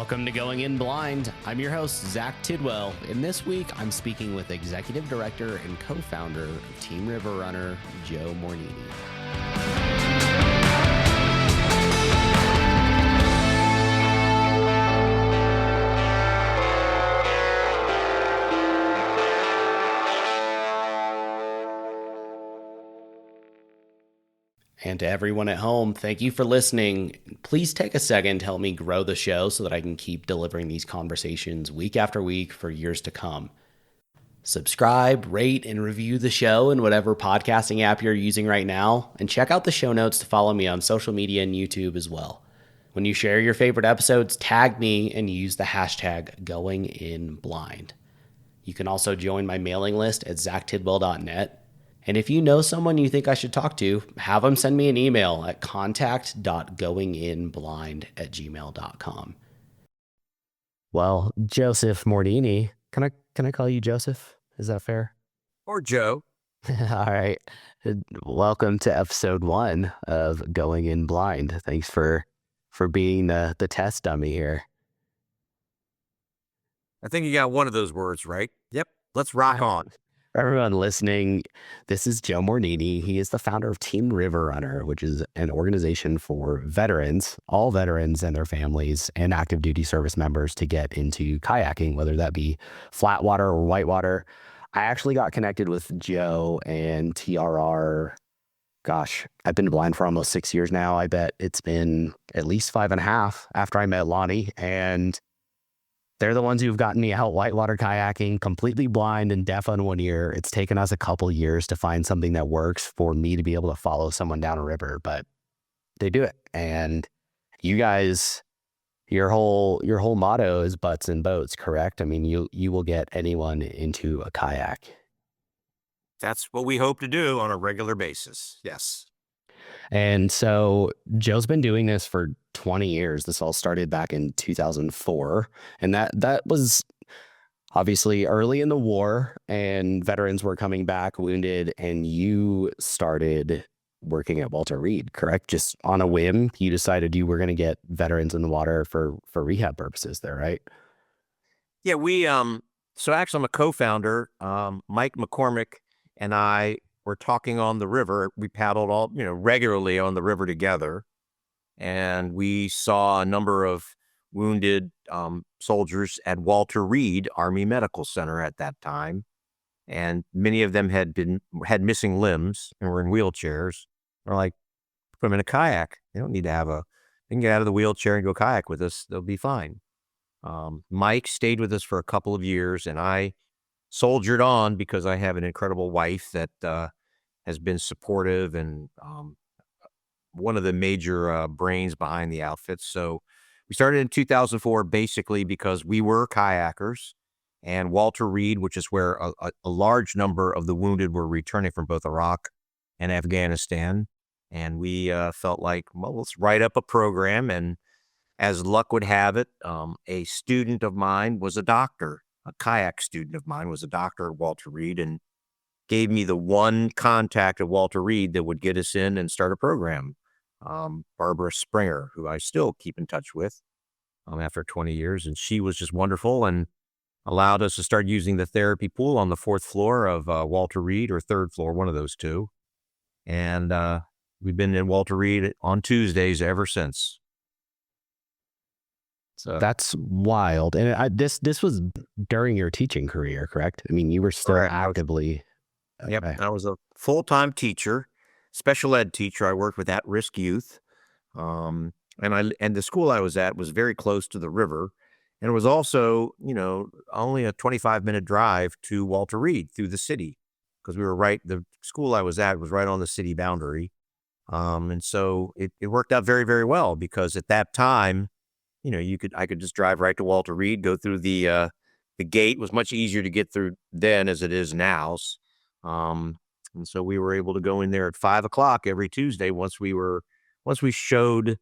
Welcome to Going In Blind. I'm your host, Zach Tidwell, and this week I'm speaking with Executive Director and co-founder of Team River Runner, Joe Mornini. And to everyone at home, thank you for listening. Please take a second to help me grow the show so that I can keep delivering these conversations week after week for years to come. Subscribe, rate, and review the show in whatever podcasting app you're using right now, and check out the show notes to follow me on social media and YouTube as well. When you share your favorite episodes, tag me and use the hashtag GoingInBlind. You can also join my mailing list at zachtidwell.net. And if you know someone you think I should talk to, have them send me an email at contact.goinginblind@gmail.com. Well, Joseph Mornini, can I call you Joseph? Is that fair? Or Joe. All right. Welcome to episode 1 of Going In Blind. Thanks for being the test dummy here. I think you got one of those words right. Yep. Let's rock on. For everyone listening, this is Joe Mornini. He is the founder of Team River Runner, which is an organization for veterans, all veterans and their families, and active duty service members to get into kayaking, whether that be flat water or whitewater. I actually got connected with Joe and TRR. Gosh, I've been blind for almost 6 years now. I bet it's been at least 5.5 after I met Lonnie, and they're the ones who've gotten me out whitewater kayaking, completely blind and deaf on one ear. It's taken us a couple years to find something that works for me to be able to follow someone down a river, but they do it. And you guys, your whole motto is butts and boats, correct? I mean, you will get anyone into a kayak. That's what we hope to do on a regular basis. Yes. And so Joe's been doing this for 20 years. This all started back in 2004. And that was obviously early in the war, and veterans were coming back wounded, and you started working at Walter Reed, correct? Just on a whim, you decided you were going to get veterans in the water for rehab purposes there, right? Yeah, so actually I'm a co-founder. Mike McCormick and I were talking on the river. We paddled all, regularly on the river together. And we saw a number of wounded soldiers at Walter Reed Army Medical Center at that time. And many of them had missing limbs and were in wheelchairs. We're like, put them in a kayak. They don't need to they can get out of the wheelchair and go kayak with us. They'll be fine. Mike stayed with us for a couple of years, and I soldiered on because I have an incredible wife that has been supportive and one of the major brains behind the outfit. So we started in 2004 basically because we were kayakers, and Walter Reed, which is where a large number of the wounded were returning from both Iraq and Afghanistan. And we felt like, well, let's write up a program. And as luck would have it, a student of mine was a doctor. A kayak student of mine was a doctor at Walter Reed, and gave me the one contact at Walter Reed that would get us in and start a program. Barbara Springer, who I still keep in touch with after 20 years. And she was just wonderful and allowed us to start using the therapy pool on the 4th floor of Walter Reed, or 3rd floor, one of those two. And we've been in Walter Reed on Tuesdays ever since. So that's wild. And this was during your teaching career, correct? I mean, you were still actively. Yep. Okay. I was a full-time teacher, special ed teacher. I worked with at-risk youth. And the school I was at was very close to the river. And it was also, only a 25-minute drive to Walter Reed through the city, because the school I was at was right on the city boundary. And so it worked out very, very well, because at that time, I could just drive right to Walter Reed, go through the gate. Was much easier to get through then as it is now. And so we were able to go in there at 5:00 every Tuesday once we showed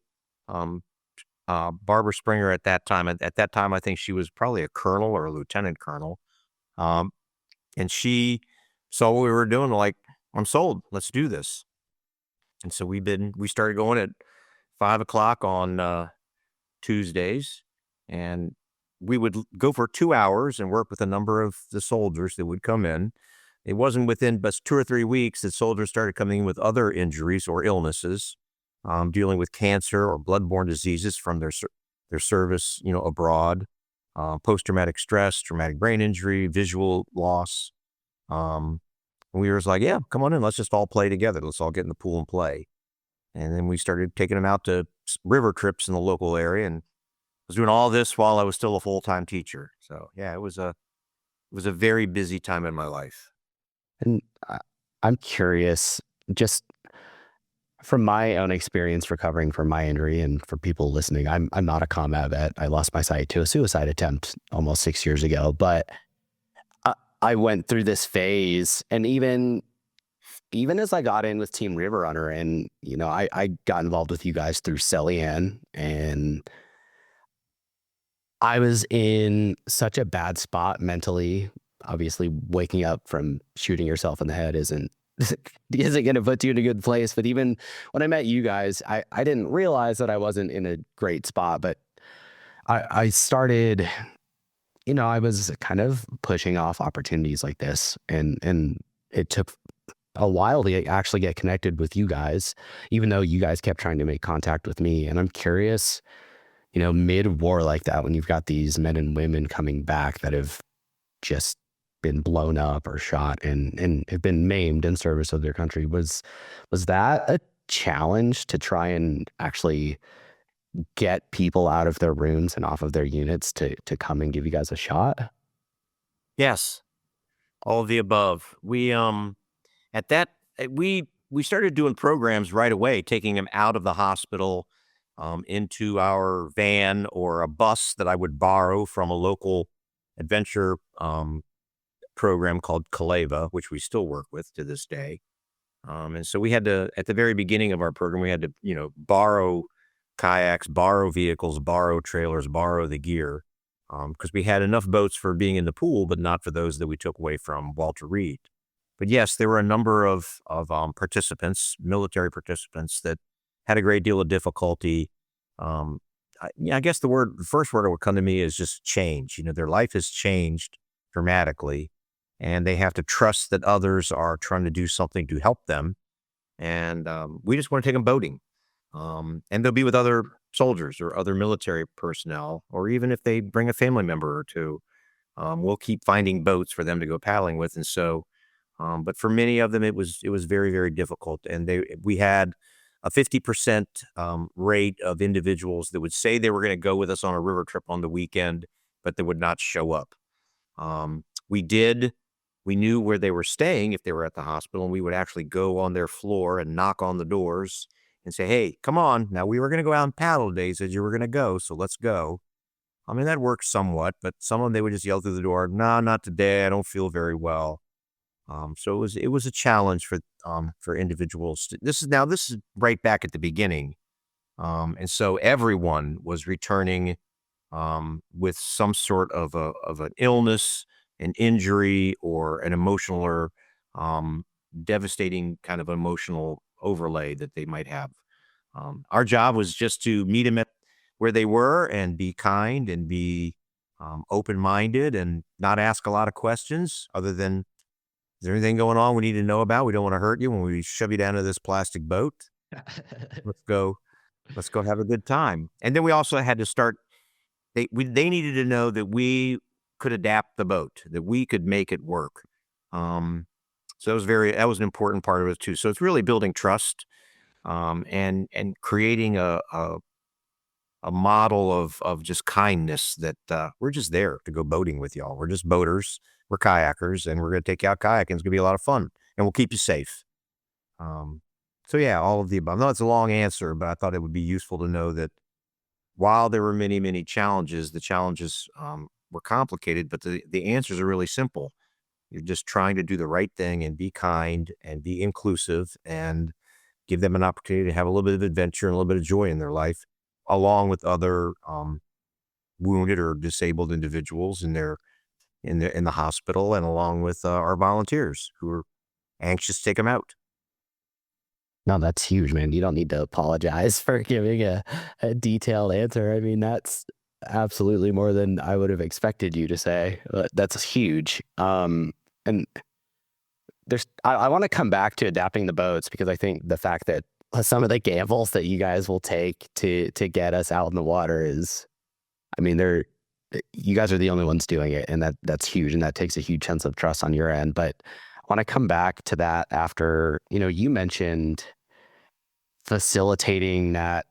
Barbara Springer at that time. At that time, I think she was probably a colonel or a lieutenant colonel. And she saw what we were doing, like, I'm sold. Let's do this. And so we started going at 5:00 on Tuesdays. And we would go for 2 hours and work with a number of the soldiers that would come in. It wasn't within but 2 or 3 weeks that soldiers started coming in with other injuries or illnesses, dealing with cancer or bloodborne diseases from their service, abroad, post-traumatic stress, traumatic brain injury, visual loss. Um, and we were just like, yeah, come on in. Let's just all play together. Let's all get in the pool and play. And then we started taking them out to river trips in the local area, and was doing all this while I was still a full-time teacher. So yeah, it was a very busy time in my life. And I'm curious, just from my own experience recovering from my injury, and for people listening, I'm not a combat vet. I lost my sight to a suicide attempt almost 6 years ago, but I went through this phase, and even as I got in with Team River Runner, and I got involved with you guys through Celian, and I was in such a bad spot mentally. Obviously, waking up from shooting yourself in the head isn't going to put you in a good place. But even when I met you guys, I didn't realize that I wasn't in a great spot. But I started, I was kind of pushing off opportunities like this, and it took a while to actually get connected with you guys, even though you guys kept trying to make contact with me. And I'm curious, mid war like that, when you've got these men and women coming back that have just been blown up or shot and have been maimed in service of their country, was that a challenge to try and actually get people out of their rooms and off of their units to come and give you guys a shot? Yes, all of the above. At that we started doing programs right away, taking them out of the hospital, into our van or a bus that I would borrow from a local adventure program called Kaleva, which we still work with to this day. And so we had to, at the very beginning of our program, we had to, borrow kayaks, borrow vehicles, borrow trailers, borrow the gear, because we had enough boats for being in the pool, but not for those that we took away from Walter Reed. But yes, there were a number of participants, military participants, that had a great deal of difficulty. Yeah, I guess the first word that would come to me is just change. Their life has changed dramatically, and they have to trust that others are trying to do something to help them. And we just want to take them boating, and they'll be with other soldiers or other military personnel, or even if they bring a family member or two, we'll keep finding boats for them to go paddling with. And so, but for many of them, it was very, very difficult, and we had a 50% rate of individuals that would say they were going to go with us on a river trip on the weekend, but they would not show up. Um, we did. We knew where they were staying if they were at the hospital, and we would actually go on their floor and knock on the doors and say, "Hey, come on! Now we were going to go out and paddle today, said you were going to go, so let's go." I mean, that worked somewhat, but some of them they would just yell through the door, "No, not today. I don't feel very well." So it was a challenge for individuals. This is right back at the beginning, and so everyone was returning with some sort of an illness, an injury, or an emotional or devastating kind of emotional overlay that they might have. Our job was just to meet them at where they were and be kind and be open minded and not ask a lot of questions other than, is there anything going on we need to know about? We don't want to hurt you when we shove you down to this plastic boat. Let's go. Let's go have a good time. And then we also had to start. They needed to know that we could adapt the boat, that we could make it work. Um, so that was an important part of it too. So it's really building trust, and creating a model of just kindness, that we're just there to go boating with y'all. We're just boaters, we're kayakers, and we're going to take you out kayaking. It's going to be a lot of fun, and we'll keep you safe. Um, so yeah, all of the above. No, it's a long answer, but I thought it would be useful to know that while there were many, many challenges, the challenges were complicated, but the answers are really simple. You're just trying to do the right thing and be kind and be inclusive and give them an opportunity to have a little bit of adventure and a little bit of joy in their life, along with other wounded or disabled individuals in the hospital, and along with our volunteers who are anxious to take them out. No, that's huge, man. You don't need to apologize for giving a detailed answer. I mean, absolutely more than I would have expected you to say. That's huge. And I want to come back to adapting the boats because I think the fact that some of the gambles that you guys will take to get us out in the water is, I mean, you guys are the only ones doing it, and that's huge, and that takes a huge sense of trust on your end. But I want to come back to that after, you mentioned facilitating that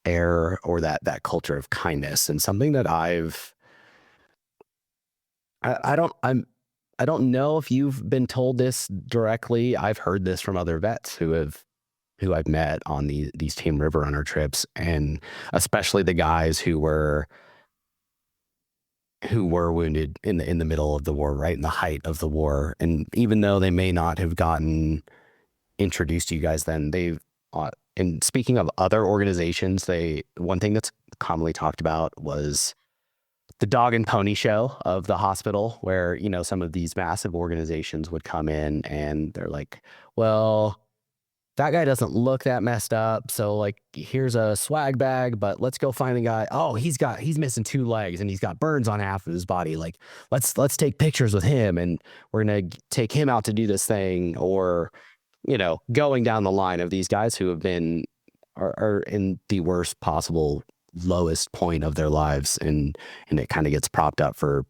air or that culture of kindness, and something that I don't I don't know if you've been told this directly. I've heard this from other vets who I've met on these Team River Runner trips, and especially the guys who were wounded in the middle of the war, right in the height of the war. And even though they may not have gotten introduced to you guys then, they've and speaking of other organizations, one thing that's commonly talked about was the dog and pony show of the hospital, where some of these massive organizations would come in and they're like, well, that guy doesn't look that messed up, so like here's a swag bag, but let's go find the guy. Oh, he's missing two legs and he's got burns on half of his body. Like let's take pictures with him, and we're gonna take him out to do this thing. Or going down the line of these guys who are in the worst possible lowest point of their lives, and it kind of gets propped up for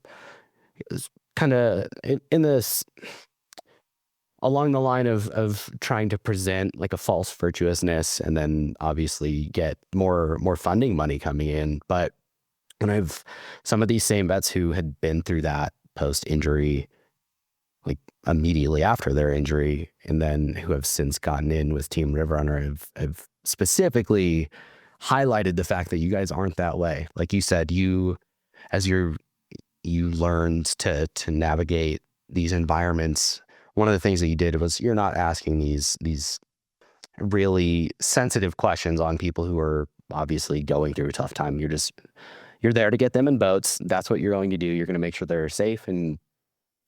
kind of in this along the line of trying to present like a false virtuousness, and then obviously get more funding money coming in. But when I've some of these same vets who had been through that post injury, like immediately after their injury, and then who have since gotten in with Team River Runner, have specifically highlighted the fact that you guys aren't that way. Like you said, as you learned to navigate these environments. One of the things that you did was you're not asking these really sensitive questions on people who are obviously going through a tough time. You're there to get them in boats. That's what you're going to do. You're going to make sure they're safe, and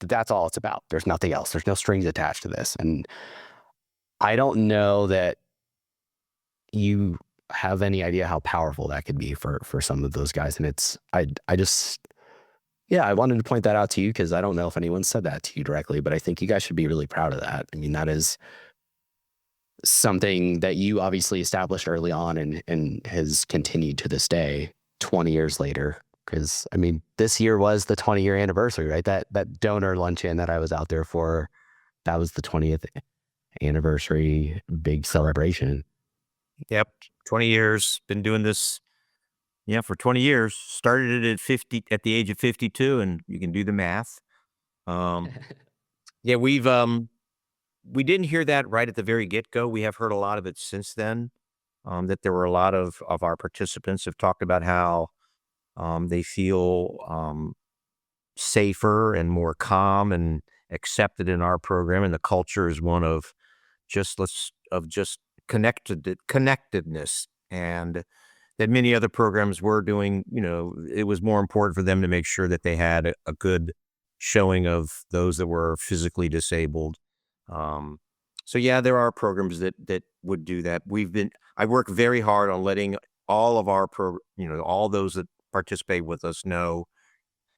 that's all it's about. There's nothing else. There's no strings attached to this. And I don't know that you have any idea how powerful that could be for some of those guys. And I just yeah, I wanted to point that out to you because I don't know if anyone said that to you directly, but I think you guys should be really proud of that. I mean, that is something that you obviously established early on, and has continued to this day, 20 years later. Because I mean, this year was the 20-year anniversary, right? That donor luncheon that I was out there for, that was the 20th anniversary big celebration. Yep. 20 years, been doing this. Yeah, for 20 years. Started it at the age of 52, and you can do the math. Yeah, we didn't hear that right at the very get-go. We have heard a lot of it since then. That there were a lot of our participants have talked about how they feel safer and more calm and accepted in our program, and the culture is one of just connectedness, and that many other programs were doing. It was more important for them to make sure that they had a good showing of those that were physically disabled. Um, so yeah, there are programs that would do that. I work very hard on letting all of all those that participate with us know,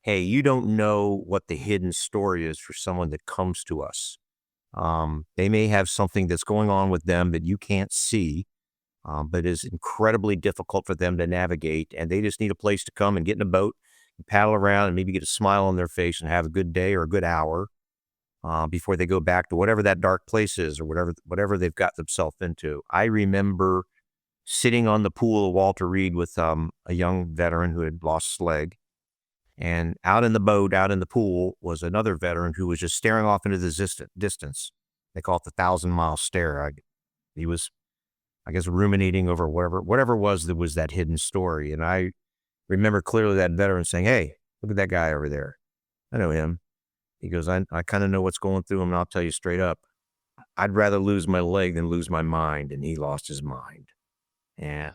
hey, you don't know what the hidden story is for someone that comes to us. They may have something that's going on with them that you can't see, but is incredibly difficult for them to navigate. And they just need a place to come and get in a boat and paddle around and maybe get a smile on their face and have a good day or a good hour before they go back to whatever that dark place is, or whatever they've got themselves into. I remember sitting on the pool of Walter Reed with a young veteran who had lost his leg. And out in the boat, out in the pool, was another veteran who was just staring off into the distance. They call it the 1,000-mile stare. He was, I guess, ruminating over whatever it was that was that hidden story. And I remember clearly that veteran saying, "Hey, look at that guy over there. I know him." He goes, I kind of know what's going through him, and I'll tell you straight up, I'd rather lose my leg than lose my mind. And he lost his mind. And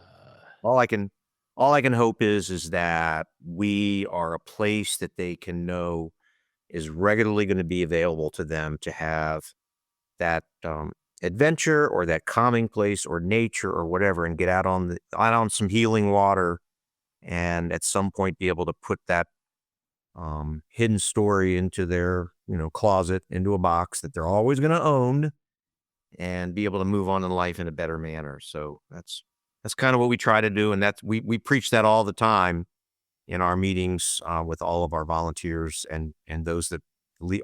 all I can hope is that we are a place that they can know is regularly going to be available to them to have that adventure, or that calming place, or nature, or whatever, and get out on some healing water and at some point be able to put that hidden story into their, closet, into a box that they're always going to own, and be able to move on in life in a better manner. So that's kind of what we try to do, and that's we preach that all the time in our meetings with all of our volunteers and those that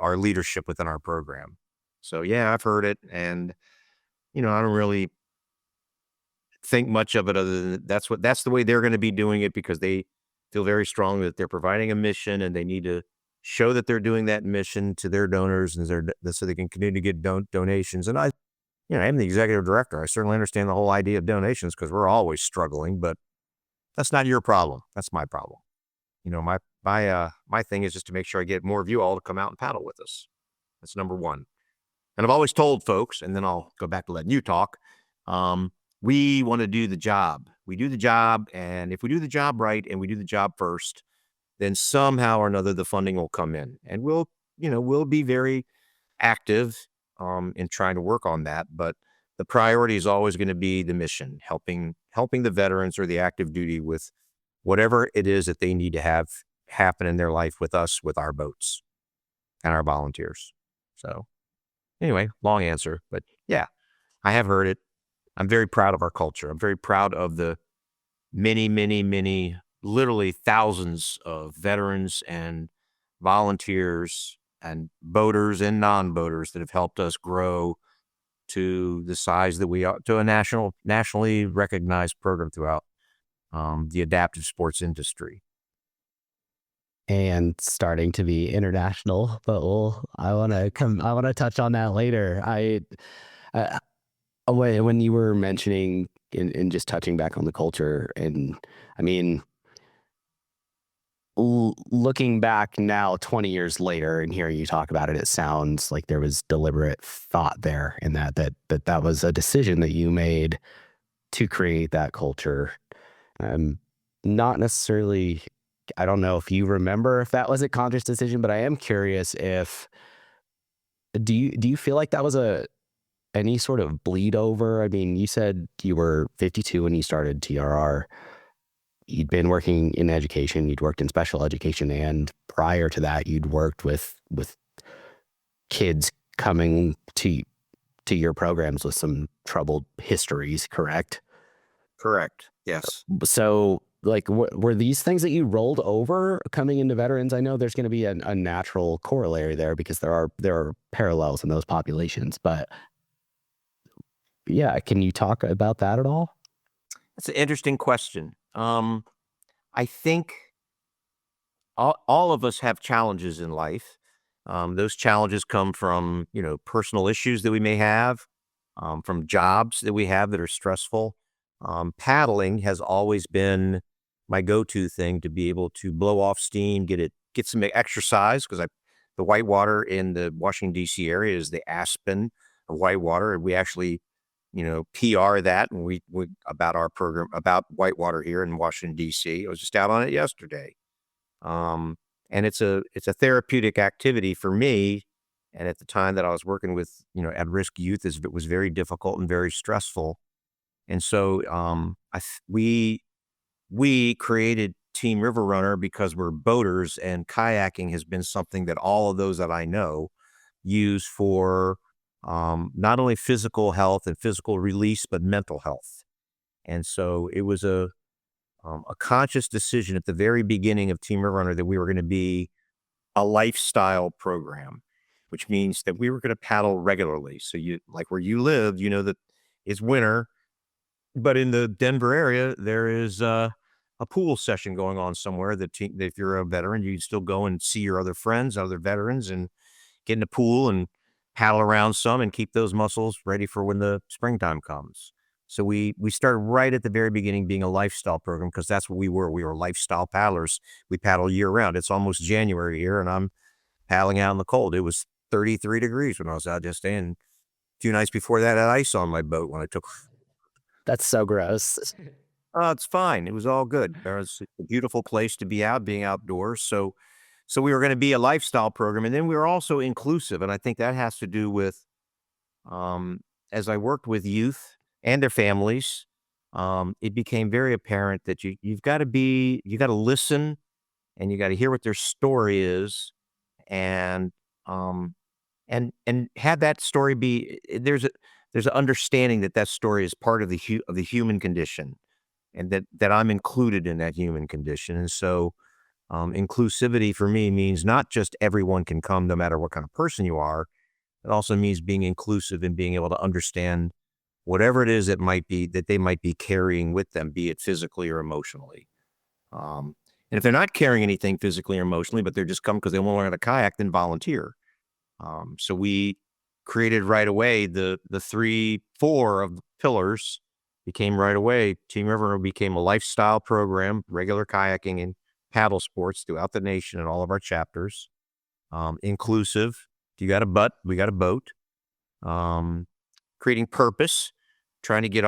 our leadership within our program. So yeah, I've heard it, and I don't really think much of it other than that's the way they're going to be doing it, because they feel very strongly that they're providing a mission, and they need to show that they're doing that mission to their donors, and so they can continue to get donations. And I'm the executive director. I certainly understand the whole idea of donations because we're always struggling, but that's not your problem. That's my problem. My thing is just to make sure I get more of you all to come out and paddle with us. That's number one. And I've always told folks, and then I'll go back to letting you talk. We want to do the job. We do the job, and if we do the job right and we do the job first, then somehow or another the funding will come in, and we'll be very active in trying to work on that. But the priority is always going to be the mission, helping the veterans or the active duty with whatever it is that they need to have happen in their life with us, with our boats and our volunteers. So anyway, long answer, but yeah, I have heard it. I'm very proud of our culture. I'm very proud of the many, many, many, literally thousands of veterans and volunteers and boaters and non-boaters that have helped us grow to the size that we are, to a nationally recognized program throughout the adaptive sports industry. And starting to be international, but I want to touch on that later. Uh, when you were mentioning and just touching back on the culture, and I mean, looking back now 20 years later and hearing you talk about it, it sounds like there was deliberate thought there, and that was a decision that you made to create that culture. Not necessarily, I don't know if you remember if that was a conscious decision, but I am curious if do you feel like that was any sort of bleed over? I mean, you said you were 52 when you started TRR. You'd been working in education, you'd worked in special education, and prior to that, you'd worked with kids coming to your programs with some troubled histories, correct? Correct. Yes. So, like, were these things that you rolled over coming into veterans? I know there's going to be a natural corollary there because there are parallels in those populations, but yeah, can you talk about that at all? That's an interesting question. I think all of us have challenges in life. Those challenges come from, personal issues that we may have, from jobs that we have that are stressful. Paddling has always been my go-to thing to be able to blow off steam, get some exercise, because the whitewater in the Washington D.C. area is the Aspen of whitewater, and we actually, PR that, and we about our program about whitewater here in Washington D.C. I was just out on it yesterday. Um, and it's a therapeutic activity for me. And at the time that I was working with, at-risk youth, it was very difficult and very stressful. And so we created Team River Runner because we're boaters, and kayaking has been something that all of those that I know use for not only physical health and physical release, but mental health. And so it was a conscious decision at the very beginning of Team River Runner that we were going to be a lifestyle program, which means that we were going to paddle regularly. So like where you live, that it's winter, but in the Denver area, there is a pool session going on somewhere that if you're a veteran, you can still go and see your other friends, other veterans, and get in the pool and paddle around some and keep those muscles ready for when the springtime comes. So we started right at the very beginning being a lifestyle program, because that's what we were. We were lifestyle paddlers. We paddle year round. It's almost January here, and I'm paddling out in the cold. It was 33 degrees when I was out just staying. A few nights before that, I had ice on my boat when I took. That's so gross. Oh, it's fine. It was all good. There was a beautiful place to be out, being outdoors. So we were going to be a lifestyle program, and then we were also inclusive. And I think that has to do with, as I worked with youth and their families, it became very apparent that you got to listen and you got to hear what their story is, and um, and have that story be there's an understanding that that story is part of the human condition, and that I'm included in that human condition. And so, inclusivity for me means not just everyone can come, no matter what kind of person you are. It also means being inclusive and being able to understand whatever it is that they might be carrying with them, be it physically or emotionally. And if they're not carrying anything physically or emotionally, but they're just come because they want to learn how to kayak, then volunteer. So we created right away the three, four of the pillars became right away. Team River became a lifestyle program, regular kayaking and paddle sports throughout the nation and all of our chapters. Inclusive. You got a butt, we got a boat. Um, Creating purpose, trying to get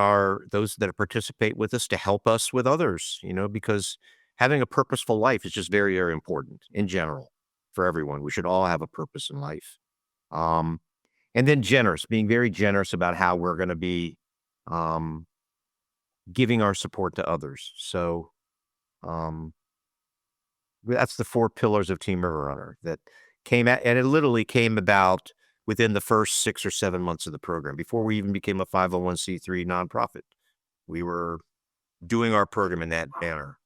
those that participate with us to help us with others, because having a purposeful life is just very, very important in general for everyone. We should all have a purpose in life. Um, and then generous, being very generous about how we're going to be um, giving our support to others. So um, that's the four pillars of Team River Runner that came at, and it literally came about within the first 6 or 7 months of the program before we even became a 501c3 nonprofit. We were doing our program in that manner.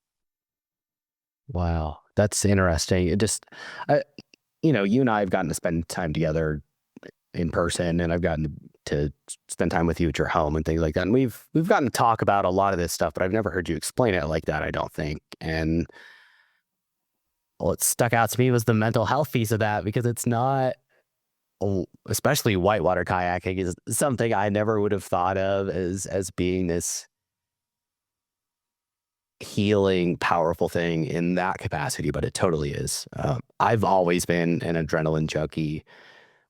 Wow, that's interesting. It just, I, you and I have gotten to spend time together in person, and I've gotten to spend time with you at your home and things like that. And we've gotten to talk about a lot of this stuff, but I've never heard you explain it like that, I don't think. And what stuck out to me was the mental health piece of that, because it's not, especially whitewater kayaking is something I never would have thought of as being this healing, powerful thing in that capacity, but it totally is. I've always been an adrenaline junkie.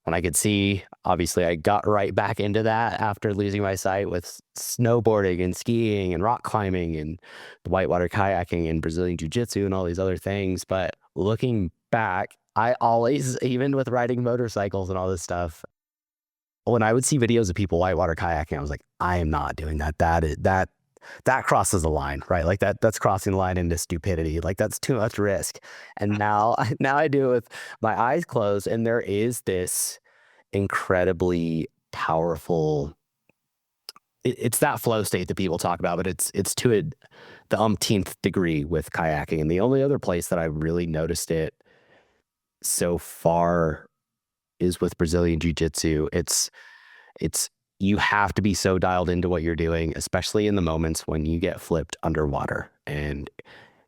When I could see, obviously, I got right back into that after losing my sight with snowboarding and skiing and rock climbing and the whitewater kayaking and Brazilian jiu-jitsu and all these other things. But looking back, I always, even with riding motorcycles and all this stuff, when I would see videos of people whitewater kayaking, I was like, I am not doing that. That crosses the line, right? Like that's crossing the line into stupidity. Like that's too much risk. And now, now I do it with my eyes closed, and there is this incredibly powerful. It's that flow state that people talk about, but it's to the umpteenth degree with kayaking. And the only other place that I really noticed it so far is with Brazilian jiu-jitsu. It's you have to be so dialed into what you're doing, especially in the moments when you get flipped underwater. And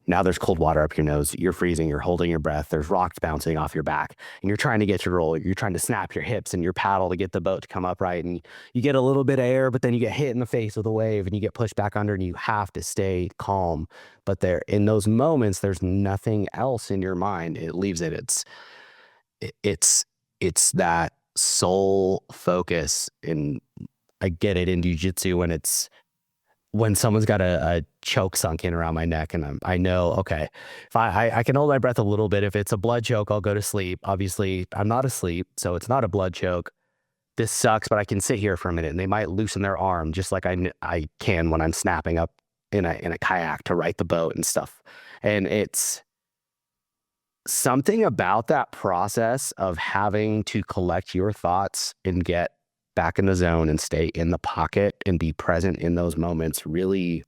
now there's cold water up your nose. You're freezing. You're holding your breath. There's rocks bouncing off your back, and you're trying to get your roll. You're trying to snap your hips and your paddle to get the boat to come upright. And you get a little bit of air, but then you get hit in the face with a wave, and you get pushed back under. And you have to stay calm. But there, in those moments, there's nothing else in your mind. It leaves it. It's it's that sole focus. And I get it in jiu-jitsu when someone's got a choke sunk in around my neck, and I know, okay, if I can hold my breath a little bit. If it's a blood choke, I'll go to sleep. Obviously, I'm not asleep, so it's not a blood choke. This sucks, but I can sit here for a minute, and they might loosen their arm just like I can when I'm snapping up in a kayak to right the boat and stuff. And it's something about that process of having to collect your thoughts and get back in the zone and stay in the pocket and be present in those moments. Really,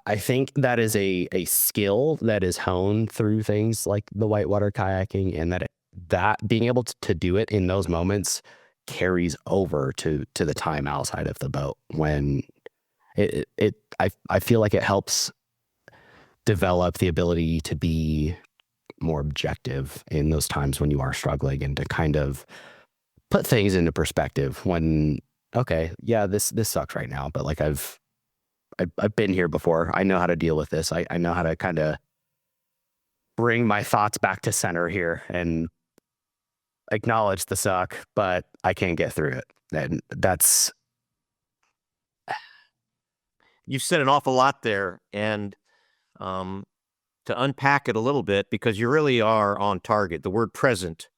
I think that is a skill that is honed through things like the whitewater kayaking, and that being able to do it in those moments carries over to the time outside of the boat, when I feel like it helps develop the ability to be more objective in those times when you are struggling, and to kind of put things into perspective when, okay, yeah, this sucks right now, but like I've been here before. I know how to deal with this. I know how to kind of bring my thoughts back to center here and acknowledge the suck, but I can get through it. And that's You've said an awful lot there, and um, to unpack it a little bit, because you really are on target. The word present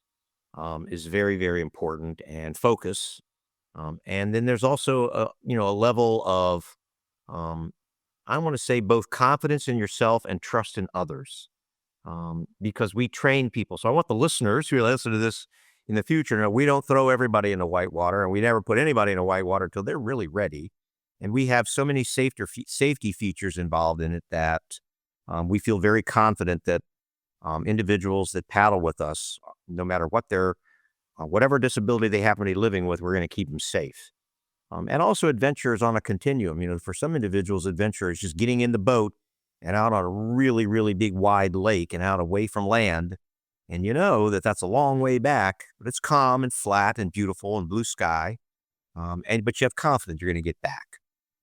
is very, very important, and focus. And then there's also a level of, um, I want to say, both confidence in yourself and trust in others, because we train people. So I want the listeners who listen to this in the future to know we don't throw everybody in the whitewater, and we never put anybody in the whitewater until they're really ready. And we have so many safety features involved in it that we feel very confident that individuals that paddle with us, no matter what their whatever disability they happen to be living with, we're going to keep them safe. And also, adventure is on a continuum. For some individuals, adventure is just getting in the boat and out on a really, really big, wide lake and out away from land. And you know that that's a long way back, but it's calm and flat and beautiful and blue sky. But you have confidence you're going to get back.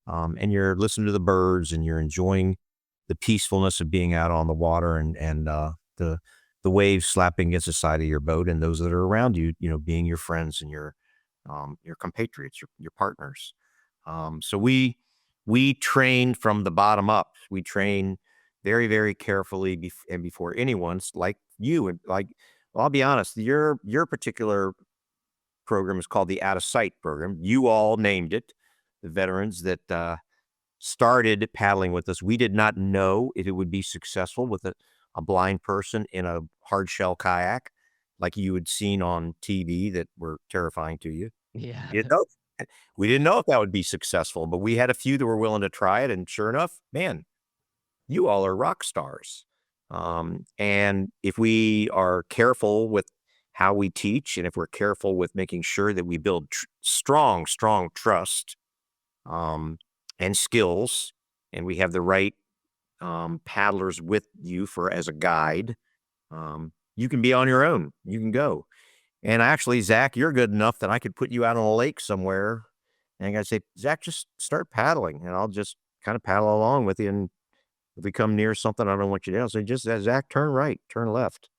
And you're listening to the birds and you're enjoying the peacefulness of being out on the water, and the waves slapping against the side of your boat, and those that are around you, being your friends and your compatriots, your partners. So we train from the bottom up. We train very, very carefully, and before anyone's like you, and well, I'll be honest, your particular program is called the Out of Sight program. You all named it. The veterans that started paddling with us, we did not know if it would be successful with a blind person in a hard shell kayak like you had seen on TV that were terrifying to you. Yeah. You know, we didn't know if that would be successful, but we had a few that were willing to try it, and sure enough, man, you all are rock stars. And if we are careful with how we teach, and if we're careful with making sure that we build strong, strong trust, um, and skills, and we have the right paddlers with you for as a guide, you can be on your own. You can go. And actually, Zach, you're good enough that I could put you out on a lake somewhere, and I gotta say, Zach, just start paddling, and I'll just kind of paddle along with you. And if we come near something, I don't want you to, I'll say, just Zach, turn right, turn left.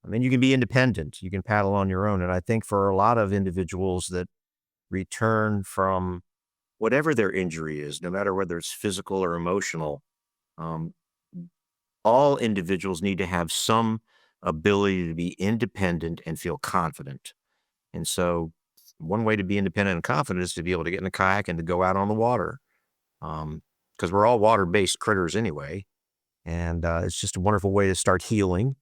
I mean, you can be independent. You can paddle on your own. And I think for a lot of individuals that return from whatever their injury is, no matter whether it's physical or emotional, um, all individuals need to have some ability to be independent and feel confident. And so, one way to be independent and confident is to be able to get in a kayak and to go out on the water, because we're all water based critters anyway. And it's just a wonderful way to start healing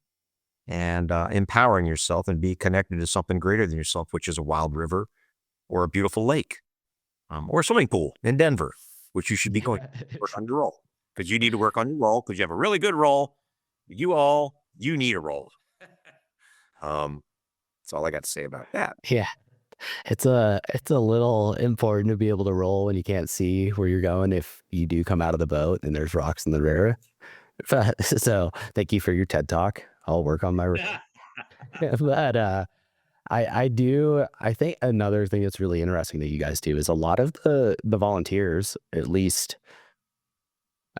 and empowering yourself and be connected to something greater than yourself, which is a wild river or a beautiful lake, or a swimming pool in Denver, which you should be going Yeah. to work on your role, because you need to work on your role because you have a really good role. You need a role. Um, that's all I got to say about that. Yeah. It's a little important to be able to roll when you can't see where you're going if you do come out of the boat and there's rocks in the river. So thank you for your TED talk. I'll work on my but I think another thing that's really interesting that you guys do is a lot of the volunteers, at least,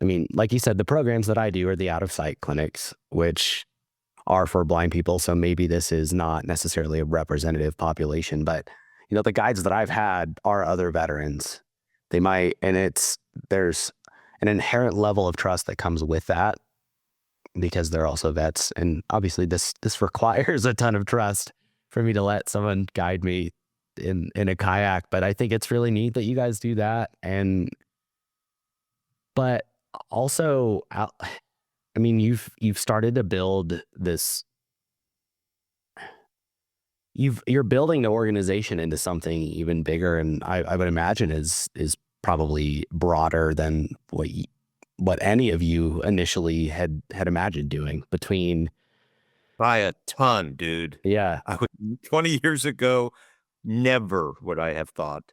I mean, like you said, the programs that I do are the out of sight clinics, which are for blind people. So maybe this is not necessarily a representative population, but the guides that I've had are other veterans. They might, and there's an inherent level of trust that comes with that because they're also vets. And obviously this requires a ton of trust for me to let someone guide me in a kayak. But I think it's really neat that you guys do that. But also I mean, you've started to build this. You're building the organization into something even bigger, and I would imagine is probably broader than what any of you initially had imagined doing. Between By a ton, dude. yeah, I would 20 years ago, never would I have thought.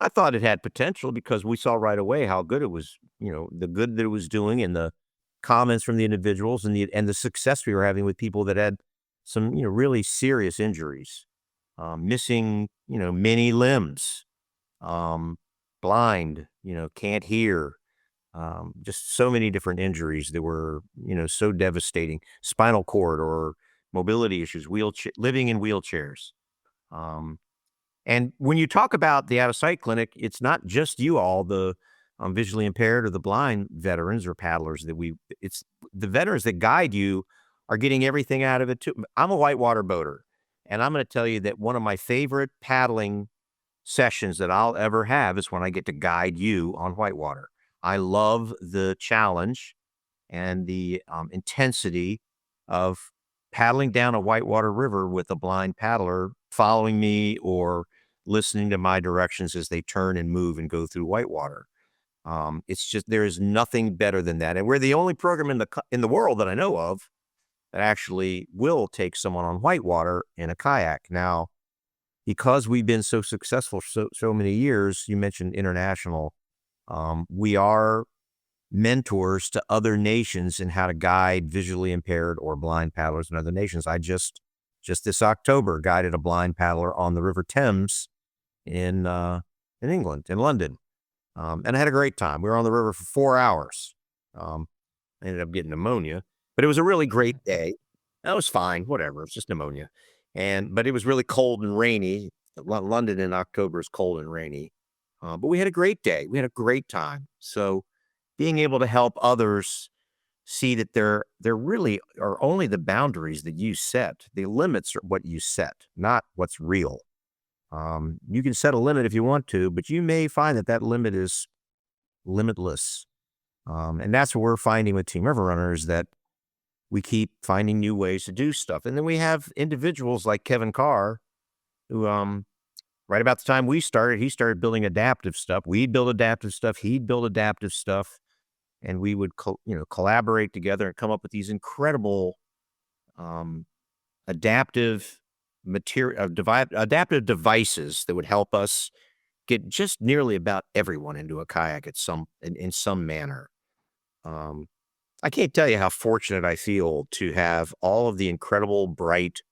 I thought it had potential because we saw right away how good it was, the good that it was doing, and the comments from the individuals, and the success we were having with people that had some, really serious injuries, missing, many limbs, um, blind, can't hear, just so many different injuries that were, so devastating, spinal cord or mobility issues, wheelchair, living in wheelchairs. Um, and when you talk about the out of sight clinic, it's not just you all, the visually impaired or the blind veterans or paddlers it's the veterans that guide you are getting everything out of it too. I'm a whitewater boater, and I'm going to tell you that one of my favorite paddling sessions that I'll ever have is when I get to guide you on whitewater. I love the challenge and the intensity of paddling down a whitewater river with a blind paddler following me or listening to my directions as they turn and move and go through whitewater. It's just there is nothing better than that, and we're the only program in the world that I know of that actually will take someone on whitewater in a kayak. Now, because we've been so successful so many years, you mentioned international. We are mentors to other nations in how to guide visually impaired or blind paddlers in other nations. I just this October guided a blind paddler on the River Thames in England, in London, and I had a great time. We were on the river for 4 hours. I ended up getting pneumonia, but it was a really great day. That was fine, whatever. It's just pneumonia, but it was really cold and rainy. London in October is cold and rainy, but we had a great day. We had a great time. So being able to help others see that there really are only the boundaries that you set. The limits are what you set, not what's real. You can set a limit if you want to, but you may find that that limit is limitless. And that's what we're finding with Team River Runners, that we keep finding new ways to do stuff. And then we have individuals like Kevin Carr, who, right about the time we started, he started building adaptive stuff. We'd build adaptive stuff. He'd build adaptive stuff. And we would, collaborate together and come up with these incredible adaptive adaptive devices that would help us get just nearly about everyone into a kayak in some manner. I can't tell you how fortunate I feel to have all of the incredible, bright,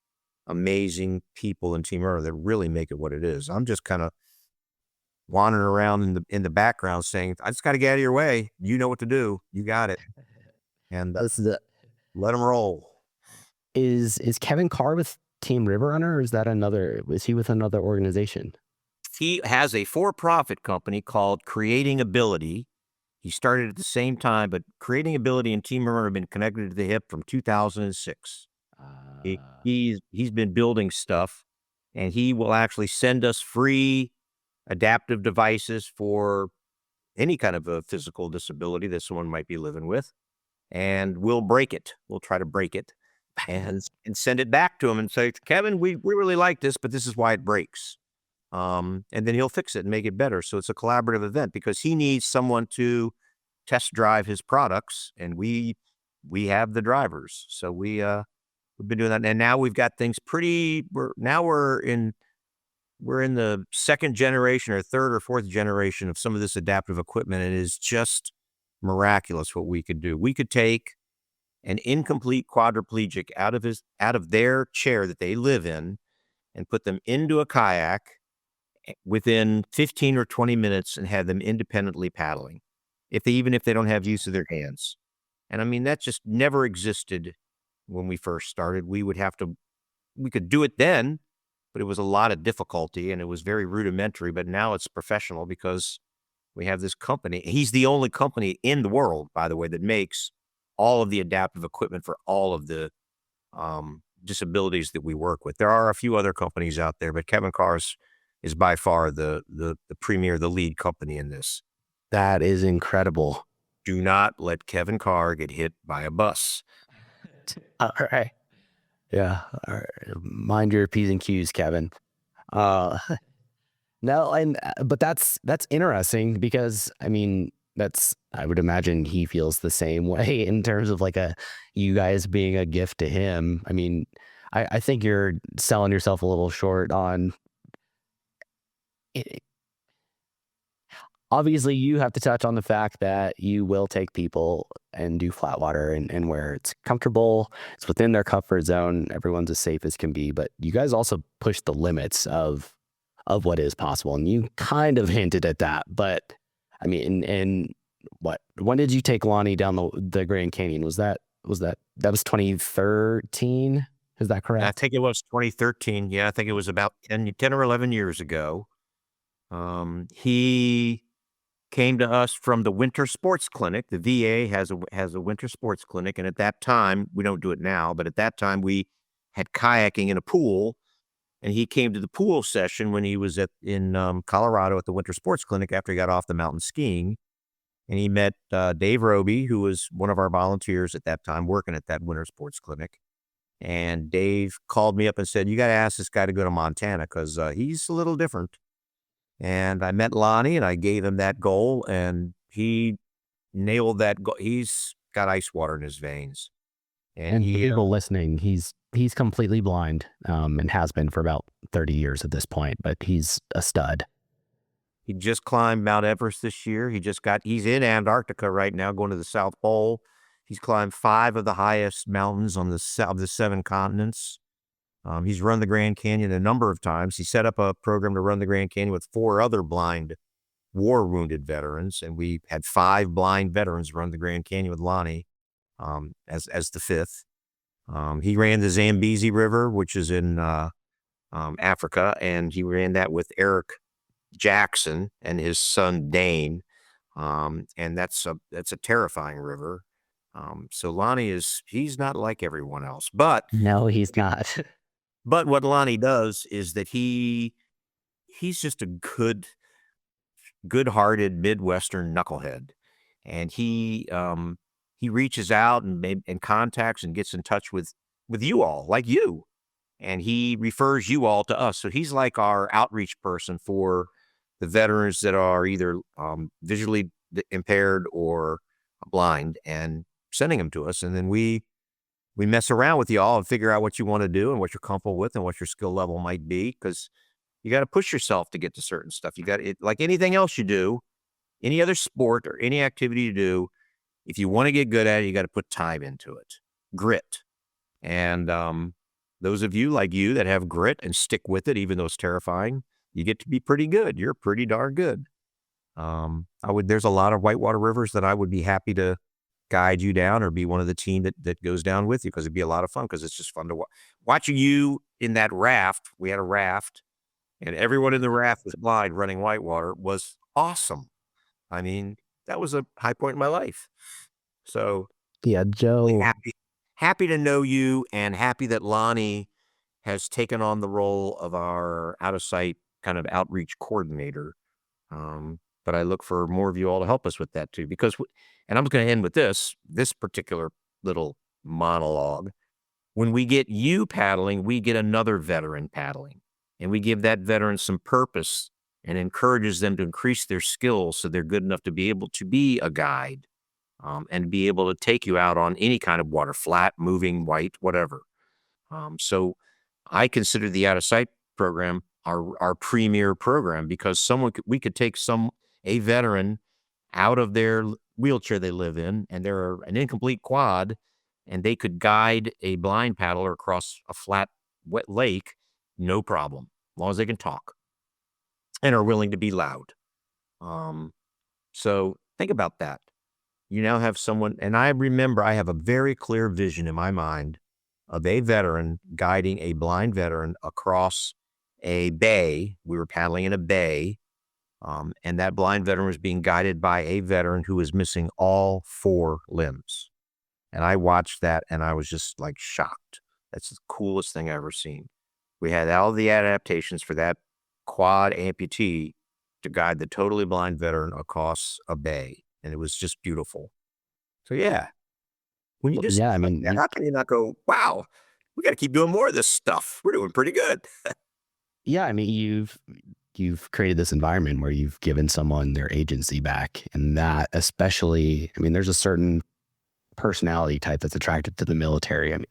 amazing people in Team River that really make it what it is. I'm just kind of wandering around in the background saying, "I just got to get out of your way. You know what to do. You got it." And This is the let them roll. is Kevin Carr with Team River Runner, or is he with another organization? He has a for-profit company called Creating Ability. He started at the same time, but Creating Ability and Team River have been connected to the hip from 2006. He's been building stuff, and he will actually send us free adaptive devices for any kind of a physical disability that someone might be living with, and we'll break it. We'll try to break it and send it back to him and say, "Kevin, we really like this, but this is why it breaks." And then he'll fix it and make it better. So it's a collaborative event because he needs someone to test drive his products, and we have the drivers. So we've been doing that, and now we've got things pretty. We're in the second generation or third or fourth generation of some of this adaptive equipment. And it is just miraculous what we could do. We could take an incomplete quadriplegic out of their chair that they live in and put them into a kayak within 15 or 20 minutes and have them independently paddling, even if they don't have use of their hands. And I mean, that just never existed when we first started. We could do it then, but it was a lot of difficulty and it was very rudimentary. But now it's professional because we have this company. He's the only company in the world, by the way, that makes all of the adaptive equipment for all of the disabilities that we work with. There are a few other companies out there, but Kevin Carr's is by far the premier, the lead company in this. That is incredible. Do not let Kevin Carr get hit by a bus. All right. Yeah. All right. Mind your P's and Q's, Kevin. No, but that's interesting because I mean, I would imagine he feels the same way in terms of you guys being a gift to him. I mean, I think you're selling yourself a little short on it. Obviously, you have to touch on the fact that you will take people and do flat water and where it's comfortable, it's within their comfort zone, everyone's as safe as can be. But you guys also push the limits of what is possible, and you kind of hinted at that. But I mean, and when did you take Lonnie down the Grand Canyon? Was that 2013? Is that correct? I think it was 2013. Yeah, I think it was about 10 or 11 years ago. He came to us from the Winter Sports Clinic. The VA has a winter sports clinic, and at that time, we don't do it now, but at that time we had kayaking in a pool and he came to the pool session when he was in Colorado at the Winter Sports Clinic after he got off the mountain skiing. And he met Dave Roby, who was one of our volunteers at that time working at that Winter Sports Clinic. And Dave called me up and said, "You got to ask this guy to go to Montana because he's a little different." And I met Lonnie and I gave him that goal, and he nailed that goal. He's got ice water in his veins. And And for he people listening, he's completely blind, and has been for about 30 years at this point, but he's a stud. He just climbed Mount Everest this year. He's in Antarctica right now, going to the South Pole. He's climbed 5 of the highest mountains on of the 7 continents. He's run the Grand Canyon a number of times. He set up a program to run the Grand Canyon with 4 other blind war-wounded veterans, and we had 5 blind veterans run the Grand Canyon with Lonnie as the 5th. He ran the Zambezi River, which is in Africa, and he ran that with Eric Jackson and his son Dane. And that's a terrifying river. So Lonnie he's not like everyone else, but No, he's not. what Lonnie does is that he's just a good-hearted Midwestern knucklehead, and he reaches out and contacts and gets in touch with you all, like you, and he refers you all to us. So he's like our outreach person for the veterans that are either visually impaired or blind, and sending them to us, and then we mess around with y'all and figure out what you want to do and what you're comfortable with and what your skill level might be, because you got to push yourself to get to certain stuff. You got it, like anything else you do, any other sport or any activity you do. If you want to get good at it, you got to put time into it, grit. And those of you like you that have grit and stick with it, even though it's terrifying, you get to be pretty good. You're pretty darn good. There's a lot of whitewater rivers that I would be happy to guide you down or be one of the team that goes down with you, because it'd be a lot of fun, because it's just fun to watching you in that raft. We had a raft, and everyone in the raft was blind running whitewater. Was awesome. I mean, that was a high point in my life. So Yeah, Joe. happy to know you, and happy that Lonnie has taken on the role of our out of sight kind of outreach coordinator. But I look for more of you all to help us with that too, because, and I'm going to end with this particular little monologue. When we get you paddling, we get another veteran paddling, and we give that veteran some purpose and encourages them to increase their skills so they're good enough to be able to be a guide, and be able to take you out on any kind of water, flat, moving, white, whatever. So I consider the Out of Sight program our premier program, because we could take a veteran out of their wheelchair they live in, and they're an incomplete quad, and they could guide a blind paddler across a flat, wet lake, no problem, as long as they can talk and are willing to be loud. So think about that. You now have someone, and I remember I have a very clear vision in my mind of a veteran guiding a blind veteran across a bay. We were paddling in a bay, and that blind veteran was being guided by a veteran who was missing all 4 limbs. And I watched that, and I was just like shocked. That's the coolest thing I've ever seen. We had all the adaptations for that quad amputee to guide the totally blind veteran across a bay, and it was just beautiful. So yeah, when you just Yeah, I mean, how can you not go, wow, we got to keep doing more of this stuff. We're doing pretty good. yeah, I mean, you've created this environment where you've given someone their agency back, and that especially, I mean, there's a certain personality type that's attracted to the military. I mean,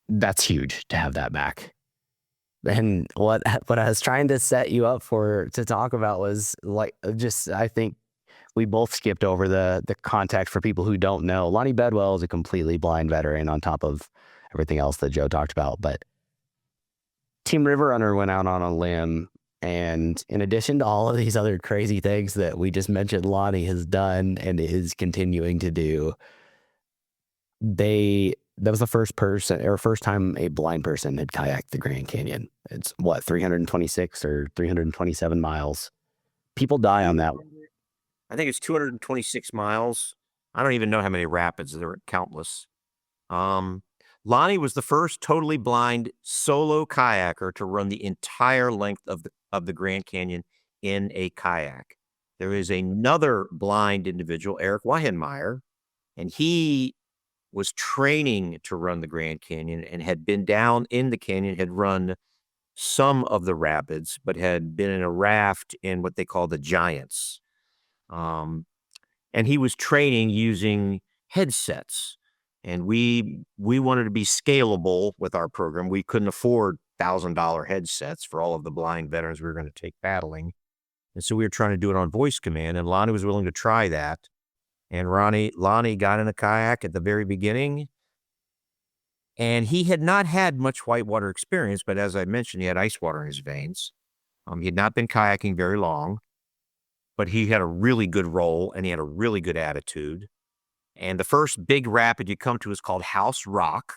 that's huge to have that back. And what I was trying to set you up to talk about was like, just, I think we both skipped over the context for people who don't know. Lonnie Bedwell is a completely blind veteran on top of everything else that Joe talked about. But Team River Runner went out on a limb, and in addition to all of these other crazy things that we just mentioned, Lonnie has done and is continuing to do, that was the first time a blind person had kayaked the Grand Canyon. It's what, 326 or 327 miles. People die on that. I think it's 226 miles. I don't even know how many rapids. There are countless. Lonnie was the first totally blind solo kayaker to run the entire length of the Grand Canyon in a kayak. There is another blind individual, Eric Weihenmayer, and he was training to run the Grand Canyon and had been down in the canyon, had run some of the rapids, but had been in a raft in what they call the Giants. Um, and he was training using headsets. And we wanted to be scalable with our program. We couldn't afford $1,000 headsets for all of the blind veterans we were going to take paddling. And so we were trying to do it on voice command, and Lonnie was willing to try that. And Lonnie got in a kayak at the very beginning, and he had not had much whitewater experience, but as I mentioned, he had ice water in his veins. He had not been kayaking very long, but he had a really good roll and he had a really good attitude. And the first big rapid you come to is called House Rock,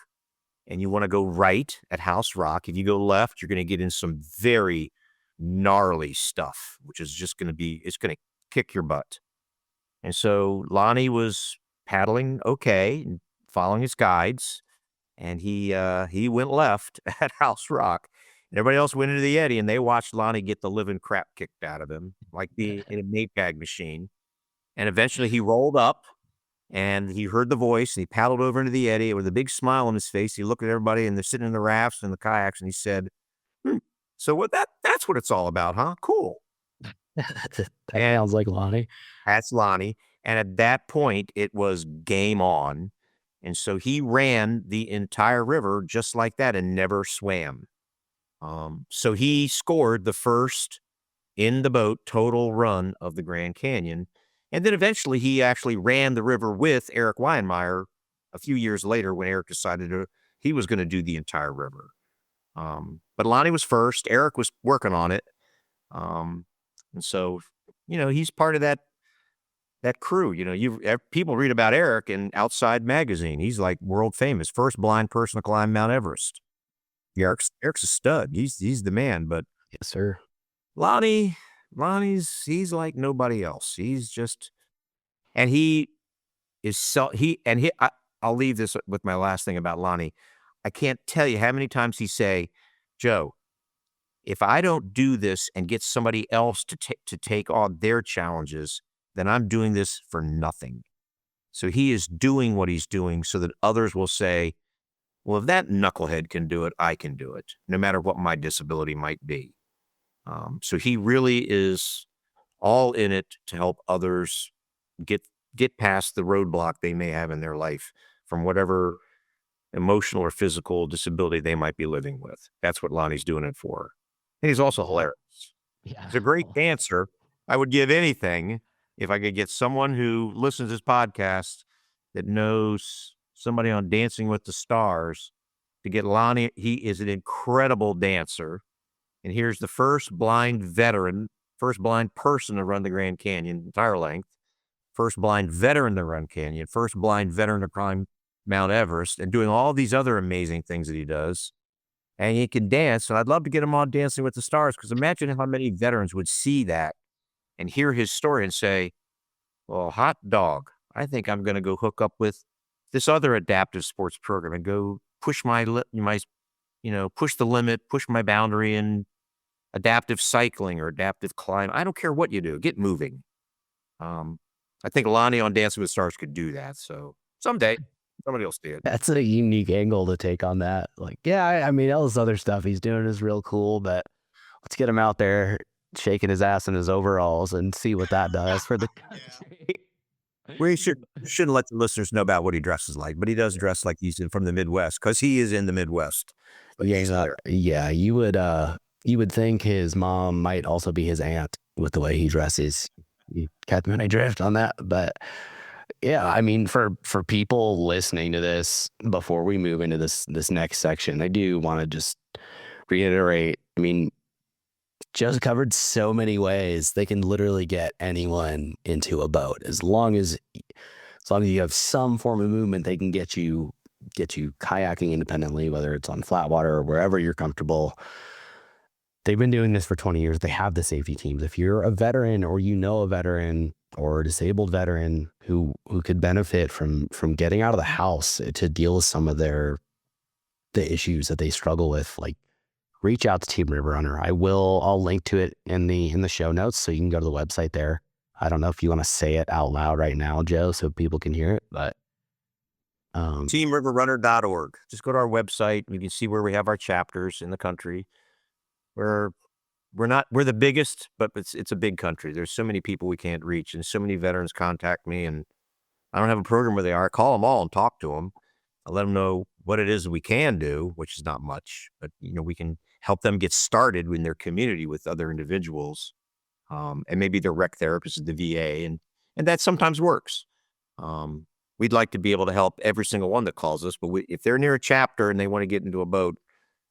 and you want to go right at House Rock. If you go left, you're going to get in some very gnarly stuff, which is just going to be, it's going to kick your butt. And so Lonnie was paddling okay and following his guides, and he went left at House Rock. And everybody else went into the eddy, and they watched Lonnie get the living crap kicked out of him, like being in a Maytag machine. And eventually he rolled up, and he heard the voice, and he paddled over into the eddy with a big smile on his face. He looked at everybody, and they're sitting in the rafts and the kayaks, and he said, so that's what it's all about, huh? Cool. That And sounds like Lonnie. that's Lonnie. And at that point, it was game on. And so he ran the entire river just like that and never swam. So he scored the first in the boat total run of the Grand Canyon. And then eventually he actually ran the river with Eric Weihenmayer a few years later when Eric decided he was going to do the entire river. But Lonnie was first. Eric was working on it. And so, he's part of that crew. People read about Eric in Outside Magazine. He's like world famous, first blind person to climb Mount Everest. Eric's a stud. He's the man. But Yes, sir. Lonnie's like nobody else. He's just, and he is so I'll leave this with my last thing about Lonnie. I can't tell you how many times he say, Joe, if I don't do this and get somebody else to take on their challenges, then I'm doing this for nothing. So he is doing what he's doing so that others will say, well, if that knucklehead can do it, I can do it, no matter what my disability might be. So he really is all in it to help others get past the roadblock they may have in their life from whatever emotional or physical disability they might be living with. That's what Lonnie's doing it for. And he's also hilarious. Yeah. He's a great dancer. I would give anything if I could get someone who listens to this podcast that knows somebody on Dancing with the Stars to get Lonnie. He is an incredible dancer. And here's the first blind person to run the Grand Canyon entire length, first blind veteran to run Canyon, first blind veteran to climb Mount Everest, and doing all these other amazing things that he does. And he can dance. And I'd love to get him on Dancing with the Stars, because imagine how many veterans would see that and hear his story and say, well, hot dog, I think I'm going to go hook up with this other adaptive sports program and go push push the limit, push my boundary in adaptive cycling or adaptive climb. I don't care what you do, get moving. I think Lonnie on Dancing with the Stars could do that. So someday somebody will see it. That's a unique angle to take on that. Like, yeah, I mean, all this other stuff he's doing is real cool, but let's get him out there shaking his ass in his overalls and see what that does for the country. We shouldn't let the listeners know about what he dresses like, but he does dress like he's from the Midwest, because he is in the Midwest. But he's hilarious. Yeah, you would think his mom might also be his aunt with the way he dresses. You catch my drift on that, but yeah, I mean, for people listening to this before we move into this next section, I do want to just reiterate. I mean, Joe's covered so many ways they can literally get anyone into a boat as long as you have some form of movement. They can get you kayaking independently, whether it's on flat water or wherever you're comfortable. They've been doing this for 20 years. They have the safety teams. If you're a veteran or a veteran or a disabled veteran who could benefit from getting out of the house to deal with some of their the issues that they struggle with, like reach out to Team River Runner. I'll link to it in the show notes so you can go to the website there. I don't know if you want to say it out loud right now, Joe, so people can hear it, but teamriverrunner.org. Just go to our website. You can see where we have our chapters in the country. We're we're the biggest, but it's a big country. There's so many people we can't reach, and so many veterans contact me, and I don't have a program where they are. I call them all and talk to them. I let them know what it is we can do, which is not much, but we can help them get started in their community with other individuals, and maybe their rec therapist at the VA, and that sometimes works. Um, we'd like to be able to help every single one that calls us, but if they're near a chapter and they want to get into a boat,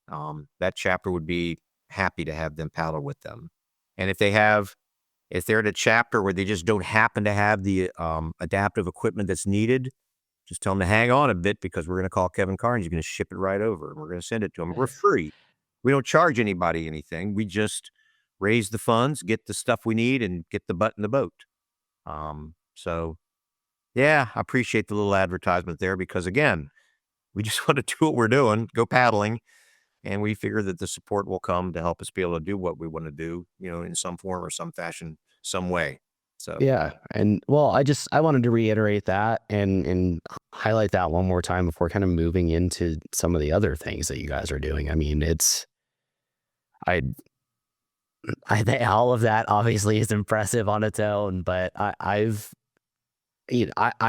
that chapter would be happy to have them paddle with them. And if they're at a chapter where they just don't happen to have the adaptive equipment that's needed, just tell them to hang on a bit because we're going to call Kevin Carnes. He's going to ship it right over and we're going to send it to them. We're free. We don't charge anybody anything. We just raise the funds, get the stuff we need, and get the butt in the boat. So yeah, I appreciate the little advertisement there because again, we just want to do what we're doing, go paddling, and we figure that the support will come to help us be able to do what we want to do, in some form or some fashion, some way. So yeah. And well, I wanted to reiterate that and highlight that one more time before kind of moving into some of the other things that you guys are doing. I mean, I I think all of that obviously is impressive on its own, but I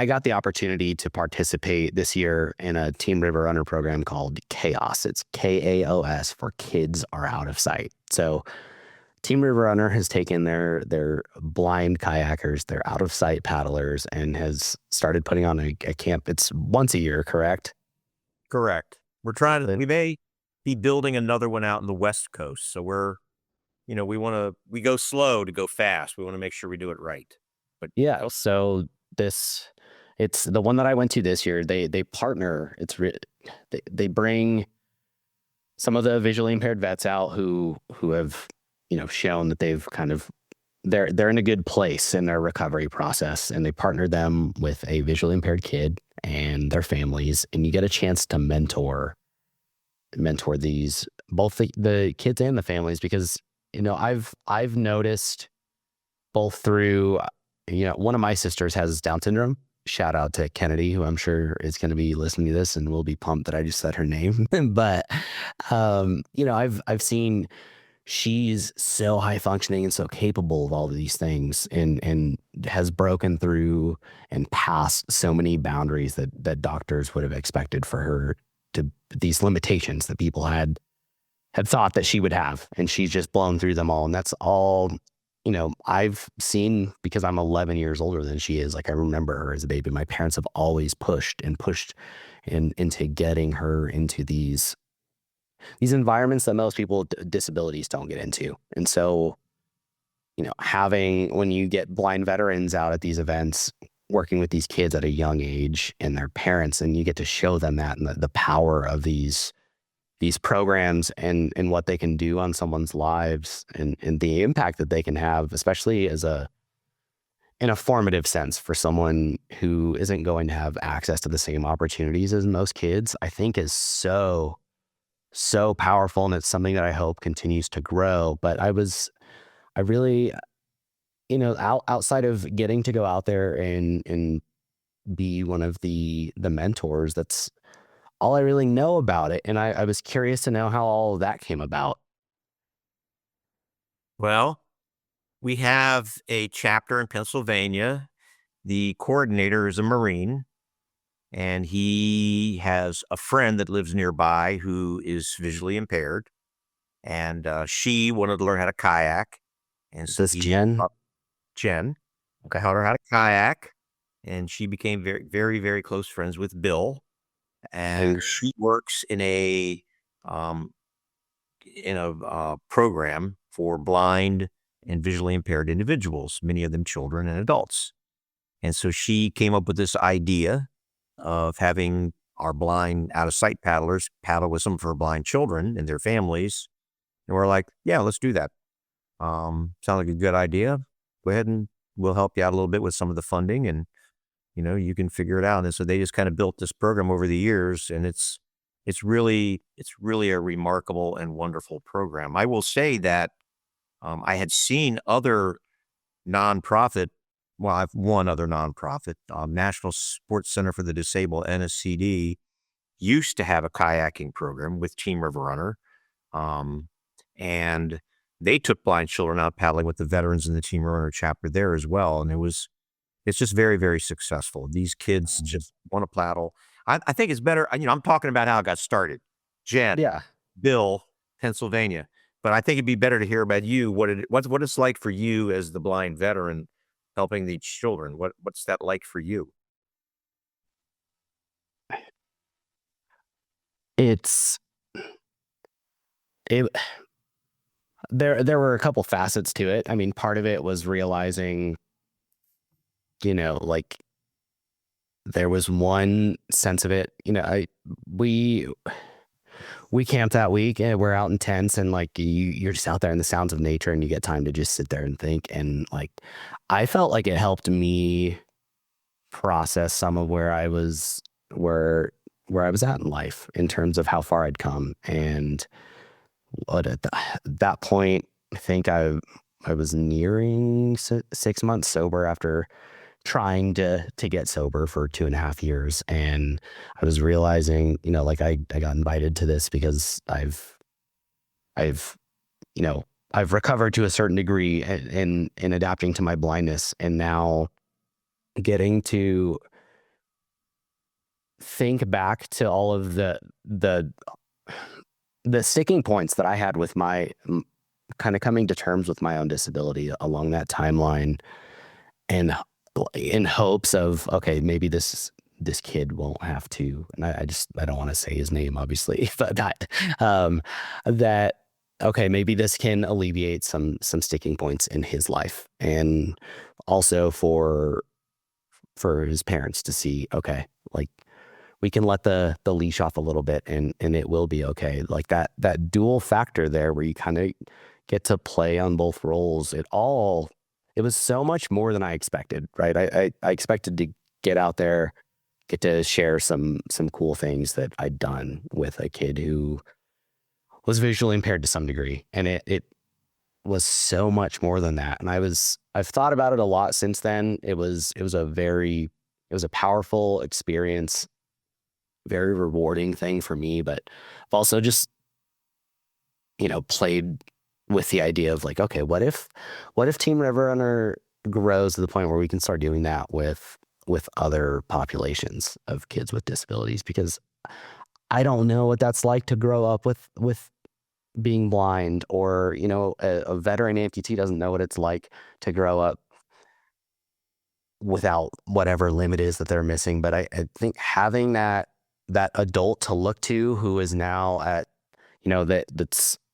got the opportunity to participate this year in a Team River Runner program called Chaos. It's KAOS for Kids Are Out of Sight. So Team River Runner has taken their blind kayakers, their out of sight paddlers, and has started putting on a camp. It's once a year, correct? correct. We may be building another one out in the West Coast. So we go slow to go fast. We want to make sure we do it right. But Yeah. So this, it's the one that I went to this year. They partner. They bring some of the visually impaired vets out who have shown that they've kind of they're in a good place in their recovery process, and they partner them with a visually impaired kid and their families, and you get a chance to mentor these both the kids and the families because I've noticed both through one of my sisters has Down syndrome. Shout out to Kennedy, who I'm sure is going to be listening to this and will be pumped that I just said her name. But I've seen she's so high functioning and so capable of all of these things and has broken through and passed so many boundaries that doctors would have expected for her to these limitations that people had thought that she would have, and she's just blown through them all. And that's all, I've seen because I'm 11 years older than she is. Like I remember her as a baby. My parents have always pushed into getting her into these environments that most people with disabilities don't get into. And so, when you get blind veterans out at these events, working with these kids at a young age and their parents, and you get to show them that and the power of these programs and what they can do on someone's lives and the impact that they can have, especially in a formative sense for someone who isn't going to have access to the same opportunities as most kids, I think is so, so powerful. And it's something that I hope continues to grow. But I really, outside of getting to go out there and be one of the mentors, that's all I really know about it. And I was curious to know how all of that came about. well, we have a chapter in Pennsylvania. The coordinator is a Marine, and he has a friend that lives nearby who is visually impaired. And she wanted to learn how to kayak. And Is so this Jen? Jen Okay. taught her how to kayak, and she became very, very, very close friends with Bill. And she works um, in a program for blind and visually impaired individuals, many of them children and adults. And so she came up with this idea of having our blind out of sight paddlers paddle with some of her blind children and their families. And we're like, yeah, let's do that. Sound like a good idea. Go ahead and we'll help you out a little bit with some of the funding and you can figure it out. And so they just kind of built this program over the years, and it's it's really a remarkable and wonderful program. I will say that I had seen other nonprofit. Well, I've one other nonprofit, National Sports Center for the Disabled, NSCD, used to have a kayaking program with Team River Runner, um, and they took blind children out paddling with the veterans in the Team River Runner chapter there as well, and it's just very, very successful. These kids just want to paddle. I think it's better. I'm talking about how it got started. Jen, Yeah. Bill, Pennsylvania. But I think it'd be better to hear about you, what it's like for you as the blind veteran helping these children. What's that like for you? It's it there were a couple facets to it. I mean, part of it was realizing, like there was one sense of it, we we camped that week and we're out in tents and like you're just out there in the sounds of nature and you get time to just sit there and think. And like I felt like it helped me process some of where where I was at in life in terms of how far I'd come. And that point, I think I was nearing 6 months sober after trying to get sober for 2.5 years. And I was realizing, like I got invited to this because I've, you know, I've recovered to a certain degree in adapting to my blindness. And now getting to think back to all of the sticking points that I had with my kind of coming to terms with my own disability along that timeline, and in hopes of, okay, maybe this kid won't have to, and I don't want to say his name obviously, but that okay, maybe this can alleviate some sticking points in his life, and also for his parents to see, okay, like we can let the leash off a little bit and it will be okay. Like that dual factor there where you kind of get to play on both roles. It was so much more than I expected, right? I expected to get out there, get to share some cool things that I'd done with a kid who was visually impaired to some degree. And it was so much more than that. And I've thought about it a lot since then. It was a powerful experience, very rewarding thing for me, but I've also just, played with the idea of like, okay, what if Team River Runner grows to the point where we can start doing that with other populations of kids with disabilities? Because I don't know what that's like to grow up with being blind, or, a veteran amputee doesn't know what it's like to grow up without whatever limit is that they're missing. But I think having that adult to look to who is now at,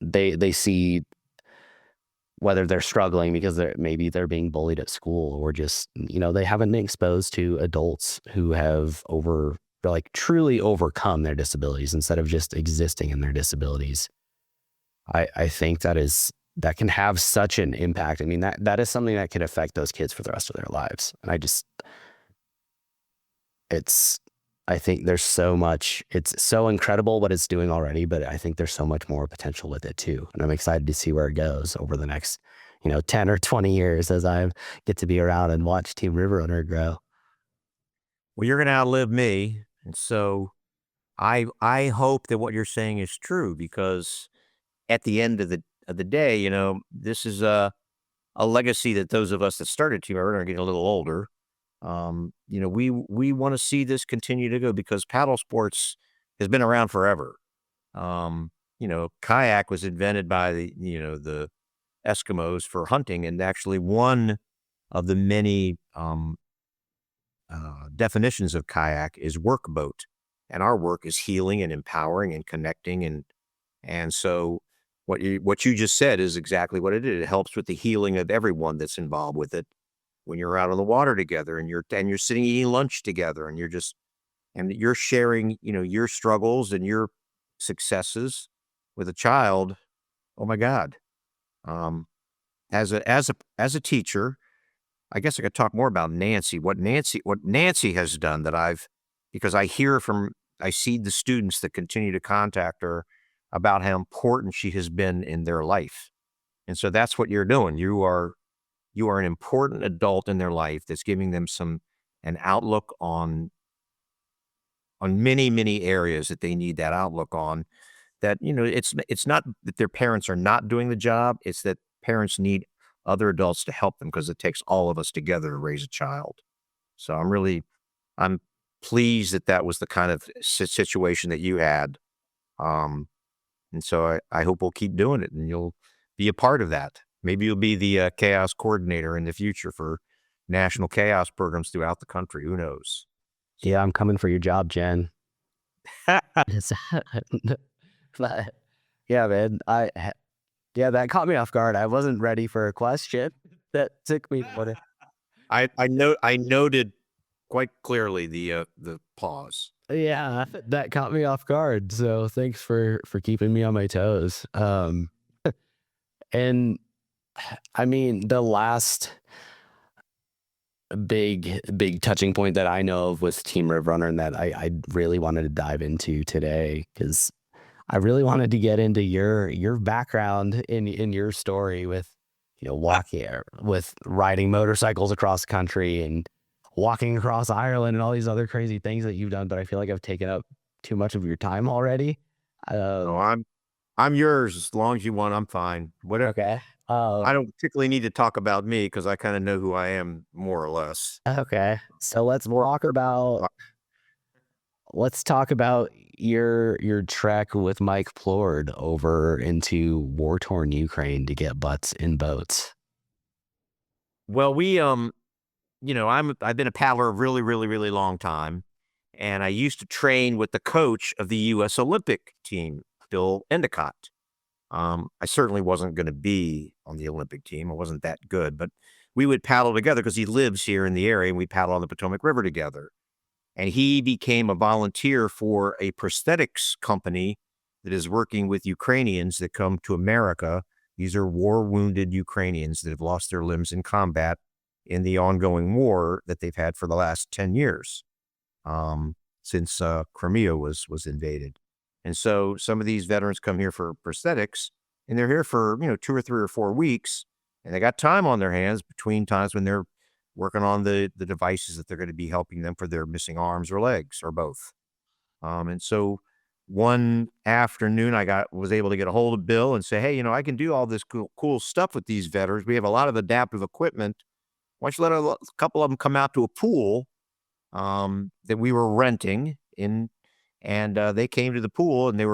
they see whether they're struggling because maybe they're being bullied at school, or just, they haven't been exposed to adults who have like truly overcome their disabilities instead of just existing in their disabilities. I think that can have such an impact. I mean, that is something that could affect those kids for the rest of their lives. And it's, I think there's so much, it's so incredible what it's doing already, but I think there's so much more potential with it too. And I'm excited to see where it goes over the next, 10 or 20 years as I get to be around and watch Team River Runner grow. Well, you're gonna outlive me, and so I hope that what you're saying is true because at the end of the day, this is a legacy that those of us that started Team River are getting a little older. We want to see this continue to go because paddle sports has been around forever. Kayak was invented by the Eskimos for hunting, and actually one of the many definitions of kayak is work boat, and our work is healing and empowering and connecting, and so what you just said is exactly what it is. It helps with the healing of everyone that's involved with it when you're out on the water together and you're sitting eating lunch together and you're sharing, your struggles and your successes with a child. Oh my God. Um, as a teacher, I guess I could talk more about Nancy. What Nancy has done that because I hear from I see the students that continue to contact her about how important she has been in their life. And so that's what you're doing. You are an important adult in their life that's giving them an outlook on many, many areas that they need that outlook on. That, it's not that their parents are not doing the job, it's that parents need other adults to help them because it takes all of us together to raise a child. So I'm pleased that that was the kind of situation that you had. Um, and so I hope we'll keep doing it and you'll be a part of that. Maybe you'll be the chaos coordinator in the future for national chaos programs throughout the country. Who knows? Yeah, I'm coming for your job, Jen. It's- but yeah, man. Yeah, that caught me off guard. I wasn't ready for a question. That took me. I noted quite clearly the pause. Yeah, that caught me off guard. So thanks for keeping me on my toes. And I mean, the last big touching point that I know of was Team Riv Runner, and that I really wanted to dive into today because I really wanted to get into your background in your story with walking with riding motorcycles across the country and walking across Ireland and all these other crazy things that you've done. But I feel like I've taken up too much of your time already. No, Um, I'm yours as long as you want. I'm fine. Whatever. okay. I don't particularly need to talk about me because I kind of know who I am more or less. Okay. So More, let's talk about your trek with Mike Plord over into war-torn Ukraine to get butts in boats. well, I've been a paddler a really, really, really long time, and I used to train with the coach of the U.S. Olympic team, Bill Endicott. I certainly wasn't going to be on the Olympic team. I wasn't that good, but we would paddle together because he lives here in the area, and we paddle on the Potomac River together. And he became a volunteer for a prosthetics company that is working with Ukrainians that come to America. These are war wounded Ukrainians that have lost their limbs in combat in the ongoing war that they've had for the last 10 years, since Crimea was invaded. And so some of these veterans come here for prosthetics, and they're here for 2 or 3 or 4 weeks, and they got time on their hands between times when they're working on the devices that they're going to be helping them for their missing arms or legs or both. And so one afternoon, was able to get a hold of Bill and say, "Hey, I can do all this cool stuff with these veterans. We have a lot of adaptive equipment. Why don't you let a couple of them come out to a pool that we were renting in?" And they came to the pool and they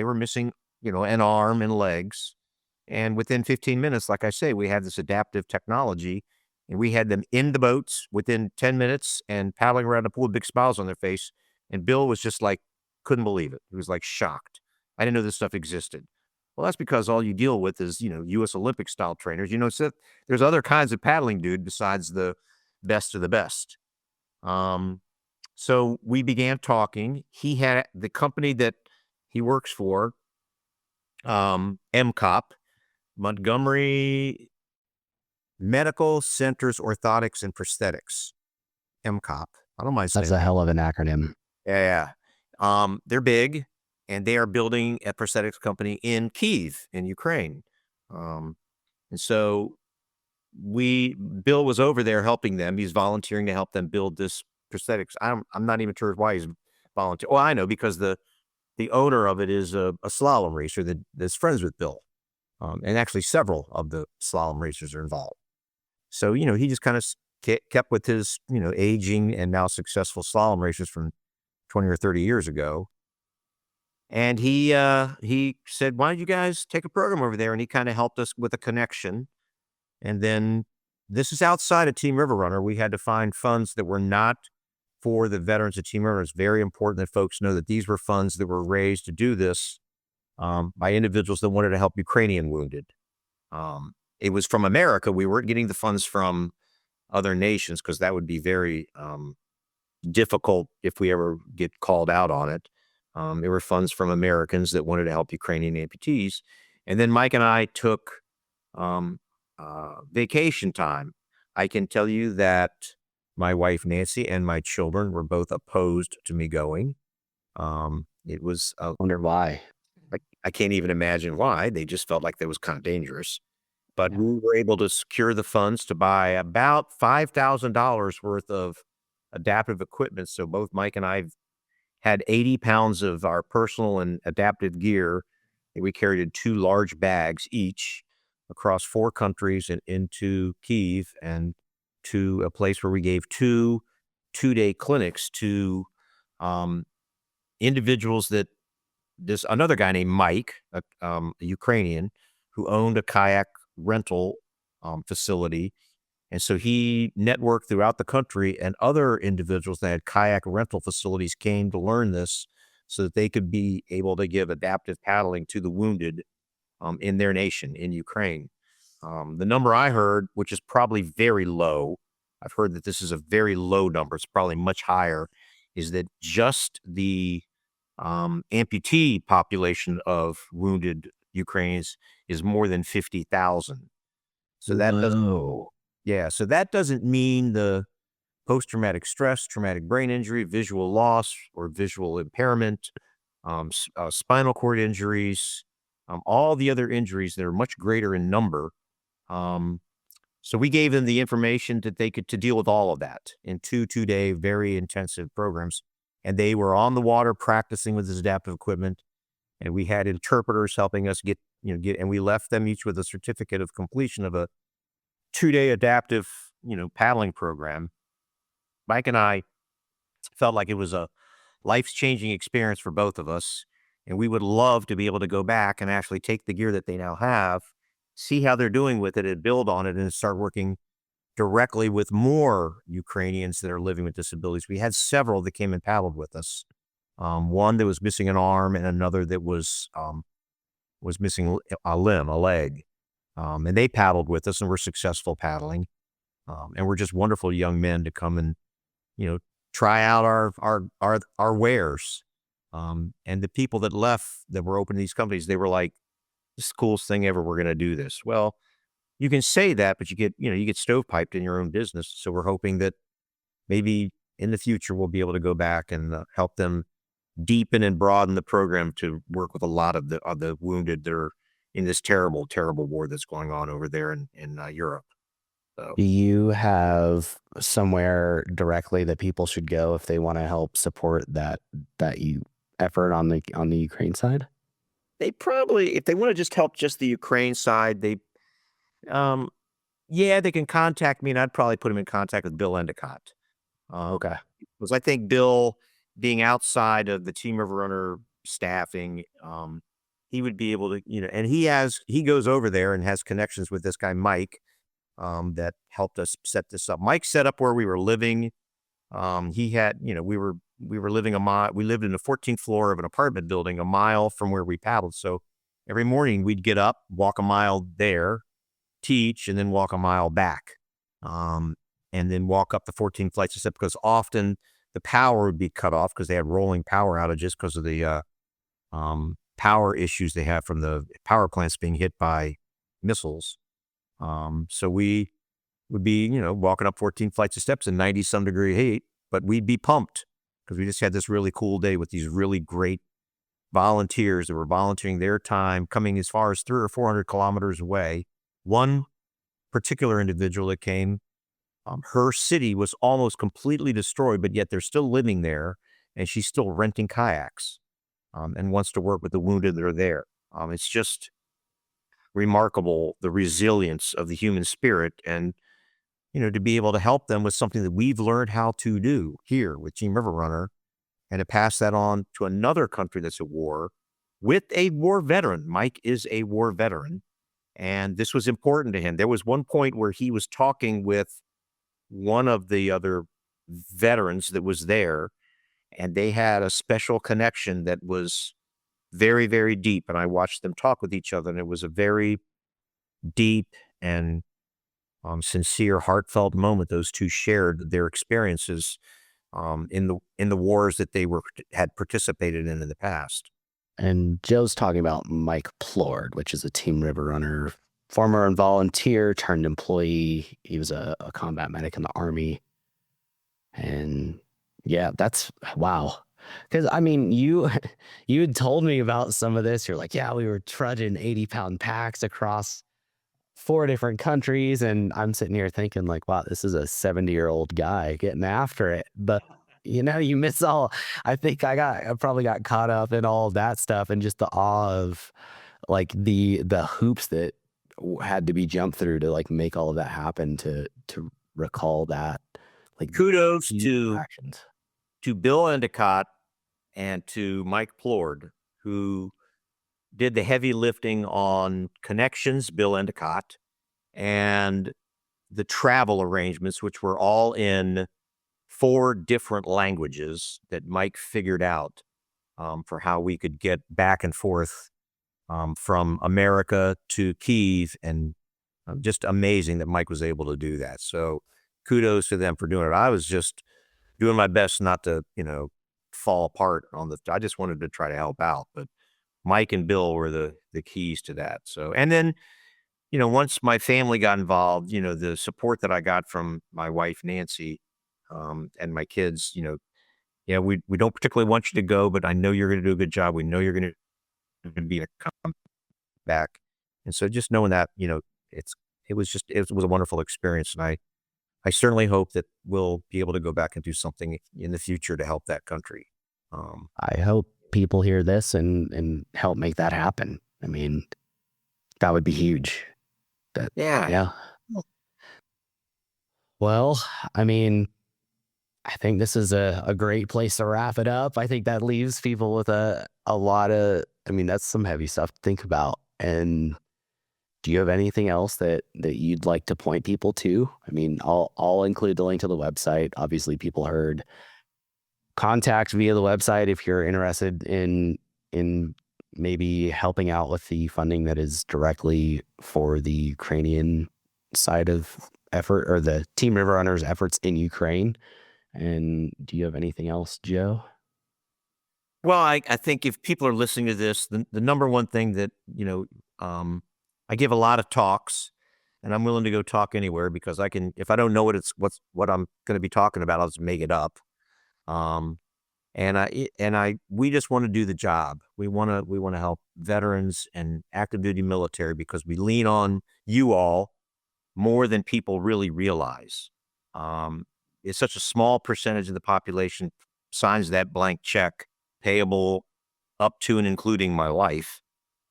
were missing, an arm and legs. And within 15 minutes, like I say, we had this adaptive technology and we had them in the boats within 10 minutes and paddling around the pool with big smiles on their face. And Bill was just like, couldn't believe it. He was like shocked. I didn't know this stuff existed. Well, that's because all you deal with is, U.S. Olympic style trainers. So there's other kinds of paddling, dude, besides the best of the best. So we began talking. He had the company that he works for, MCOP, Montgomery Medical Centers Orthotics and Prosthetics, MCOP. I don't mind That's saying a that. hell of an acronym. Yeah, yeah. They're big, and they are building a prosthetics company in Kyiv, in Ukraine. Um, and so Bill was over there helping them. He's volunteering to help them build this prosthetics. I'm not even sure why he's volunteering. Well, I know because the owner of it is a slalom racer that's friends with Bill, and actually several of the slalom racers are involved. So he just kind of kept with his aging and now successful slalom racers from 20 or 30 years ago. And he said, "Why don't you guys take a program over there?" And he kind of helped us with a connection. And then this is outside of Team River Runner. We had to find funds that were not for the veterans of Team River. It's very important that folks know that these were funds that were raised to do this by individuals that wanted to help Ukrainian wounded. It was from America. We weren't getting the funds from other nations because that would be very difficult if we ever get called out on it. There were funds from Americans that wanted to help Ukrainian amputees. And then Mike and I took um, vacation time. I can tell you that my wife Nancy and my children were both opposed to me going. It was Wonder why. I can't even imagine why. They just felt like that was kind of dangerous. But Yeah. we were able to secure the funds to buy about $5,000 worth of adaptive equipment. So both Mike and I had 80 pounds of our personal and adaptive gear that we carried in 2 large bags each across 4 countries and into Kyiv and to a place where we gave 2 two-day clinics to, um, individuals that this another guy named Mike, a Ukrainian, who owned a kayak rental, facility, and so he networked throughout the country, and other individuals that had kayak rental facilities came to learn this so that they could be able to give adaptive paddling to the wounded, in their nation, in Ukraine. The number I heard, which is probably very low, I've heard that this is a very low number, it's probably much higher, is that just the amputee population of wounded Ukrainians is more than 50,000. So that doesn't, Whoa. yeah, so that doesn't mean the post-traumatic stress, traumatic brain injury, visual loss or visual impairment, spinal cord injuries, all the other injuries that are much greater in number. Um, so we gave them the information that they could to deal with all of that in 2 two-day, very intensive programs. And they were on the water practicing with this adaptive equipment. And we had interpreters helping us and we left them each with a certificate of completion of a 2-day adaptive, paddling program. Mike and I felt like it was a life-changing experience for both of us. And we would love to be able to go back and actually take the gear that they now have, see how they're doing with it and build on it and start working directly with more Ukrainians that are living with disabilities. We had several that came and paddled with us. One that was missing an arm and another that was missing a limb, a leg. And they paddled with us and were successful paddling. And we're just wonderful young men to come and, you know, try out our wares. And the people that left that were opening these companies, they were like, "This is the coolest thing ever. We're going to do this." Well, you can say that, but you get stovepiped in your own business. So we're hoping that maybe in the future we'll be able to go back and help them deepen and broaden the program to work with a lot of the wounded that are in this terrible, terrible war that's going on over there in Europe. So Do you have somewhere directly that people should go if they want to help support that effort on the Ukraine side? they probably, if they want to just help just the Ukraine side, um, yeah, they can contact me, and I'd probably put them in contact with Bill Endicott. Okay. Because I think Bill, being outside of the Team River Runner staffing, he would be able to, and he goes over there and has connections with this guy Mike, that helped us set this up. Mike set up where we were living. He had, we were living a mile. We lived in the 14th floor of an apartment building, a mile from where we paddled. So every morning we'd get up, walk a mile there, teach, and then walk a mile back. Um, and then walk up the 14 flights of steps because often the power would be cut off because they had rolling power outages because of the power issues they have from the power plants being hit by missiles. So we would be, walking up 14 flights of steps in 90 some degree heat, but we'd be pumped because we just had this really cool day with these really great volunteers that were volunteering their time, coming as far as 300 or 400 kilometers away. One particular individual that came, her city was almost completely destroyed, but yet they're still living there, and she's still renting kayaks, and wants to work with the wounded that are there. It's just remarkable the resilience of the human spirit, and to be able to help them with something that we've learned how to do here with Team River Runner, and to pass that on to another country that's at war with a war veteran. Mike is a war veteran, and this was important to him. There was one point where he was talking with one of the other veterans that was there, and they had a special connection that was very, very deep. And I watched them talk with each other, and it was a very deep and sincere, heartfelt moment. Those two shared their experiences in the wars that they had participated in the past. And Joe's talking about Mike Plord, which is a Team River Runner, former volunteer turned employee. He was a combat medic in the Army. And yeah, that's wow. Because I mean, you you had told me about some of this. You're like, yeah, we were trudging 80-pound packs across 4 different countries, and I'm sitting here thinking like, wow, this is a 70-year-old guy getting after it. But you miss all. I probably got caught up in all of that stuff and just the awe of like the hoops that had to be jumped through to like make all of that happen to recall that like Kudos key interactions. to Bill Endicott and to Mike Plord, who did the heavy lifting on connections, Bill Endicott, and the travel arrangements, which were all in 4 different languages that Mike figured out for how we could get back and forth from America to Kyiv, and just amazing that Mike was able to do that. So kudos to them for doing it. I was just doing my best not to, fall apart on the. I just wanted to try to help out, but Mike and Bill were the keys to that. So, and then once my family got involved, the support that I got from my wife Nancy, and my kids, yeah, we don't particularly want you to go, but I know you're going to do a good job. We know you're going to be a back. And so just knowing that, it's it was a wonderful experience. And I certainly hope that we'll be able to go back and do something in the future to help that country. Um, I hope people hear this and help make that happen. I mean, that would be huge. That yeah. yeah. Well, I mean, I think this is a great place to wrap it up. I think that leaves people with a lot of, I mean, that's some heavy stuff to think about. And do you have anything else that you'd like to point people to? I mean, I'll include the link to the website. Obviously, people heard contact via the website if you're interested in maybe helping out with the funding that is directly for the Ukrainian side of effort or the Team River Runners efforts in Ukraine. And do you have anything else, Joe? Well, I think if people are listening to this, the number one thing that, I give a lot of talks, and I'm willing to go talk anywhere because I can, if I don't know what I'm going to be talking about, I'll just make it up. Um, we just want to do the job. We want to help veterans and active duty military because we lean on you all more than people really realize. Um, it's such a small percentage of the population signs that blank check payable up to and including my wife.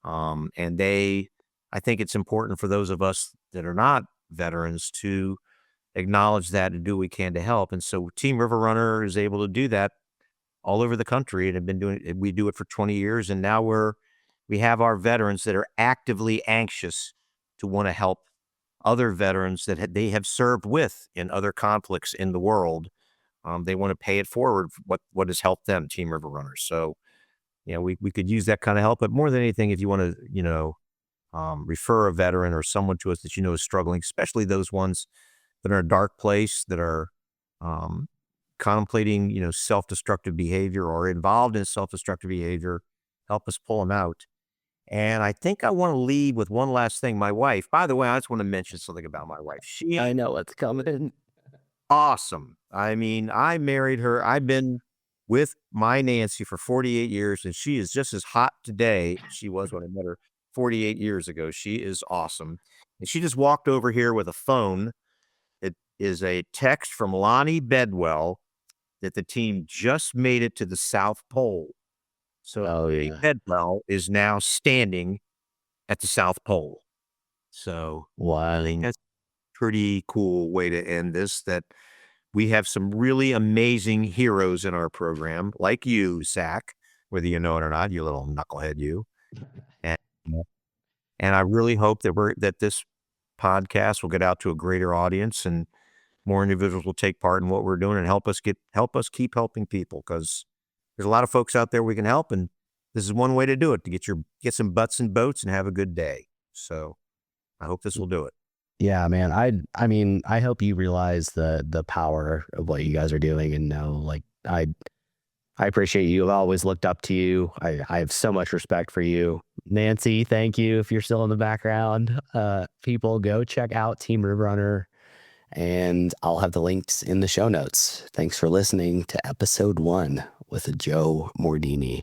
And I think it's important for those of us that are not veterans to acknowledge that and do what we can to help. And so Team River Runner is able to do that all over the country and have been doing it. We do it for 20 years. And now we have our veterans that are actively anxious to want to help other veterans that they have served with in other conflicts in the world. They want to pay it forward for what has helped them, Team River Runners. So, we could use that kind of help. But more than anything, if you want to, refer a veteran or someone to us that is struggling, especially those ones that are in a dark place, that are contemplating, self-destructive behavior or involved in self-destructive behavior, help us pull them out. And I think I want to leave with one last thing. My wife, by the way, I just want to mention something about my wife. I She know what's coming. awesome. I mean, I married her. I've been with my Nancy for 48 years, and she is just as hot today as she was when I met her 48 years ago. She is awesome. And she just walked over here with a phone. It is a text from Lonnie Bedwell that the team just made it to the South Pole. So Oh Lonnie yeah. Bedwell is now standing at the South Pole. So I think Wow. that's a pretty cool way to end this, that we have some really amazing heroes in our program, like you, Zach, whether you know it or not, you little knucklehead, you. And, and I really hope that this podcast will get out to a greater audience and more individuals will take part in what we're doing and help us keep helping people, because there's a lot of folks out there we can help, and this is one way to do it, to get some butts in boats and have a good day. So I hope this will do it. Yeah, man. I mean, I hope you realize the power of what you guys are doing and know like I appreciate you. I've always looked up to you. I have so much respect for you. Nancy, thank you if you're still in the background. People go check out Team River Runner And I'll have the links in the show notes. Thanks for listening to episode 1 with Joe Mornini.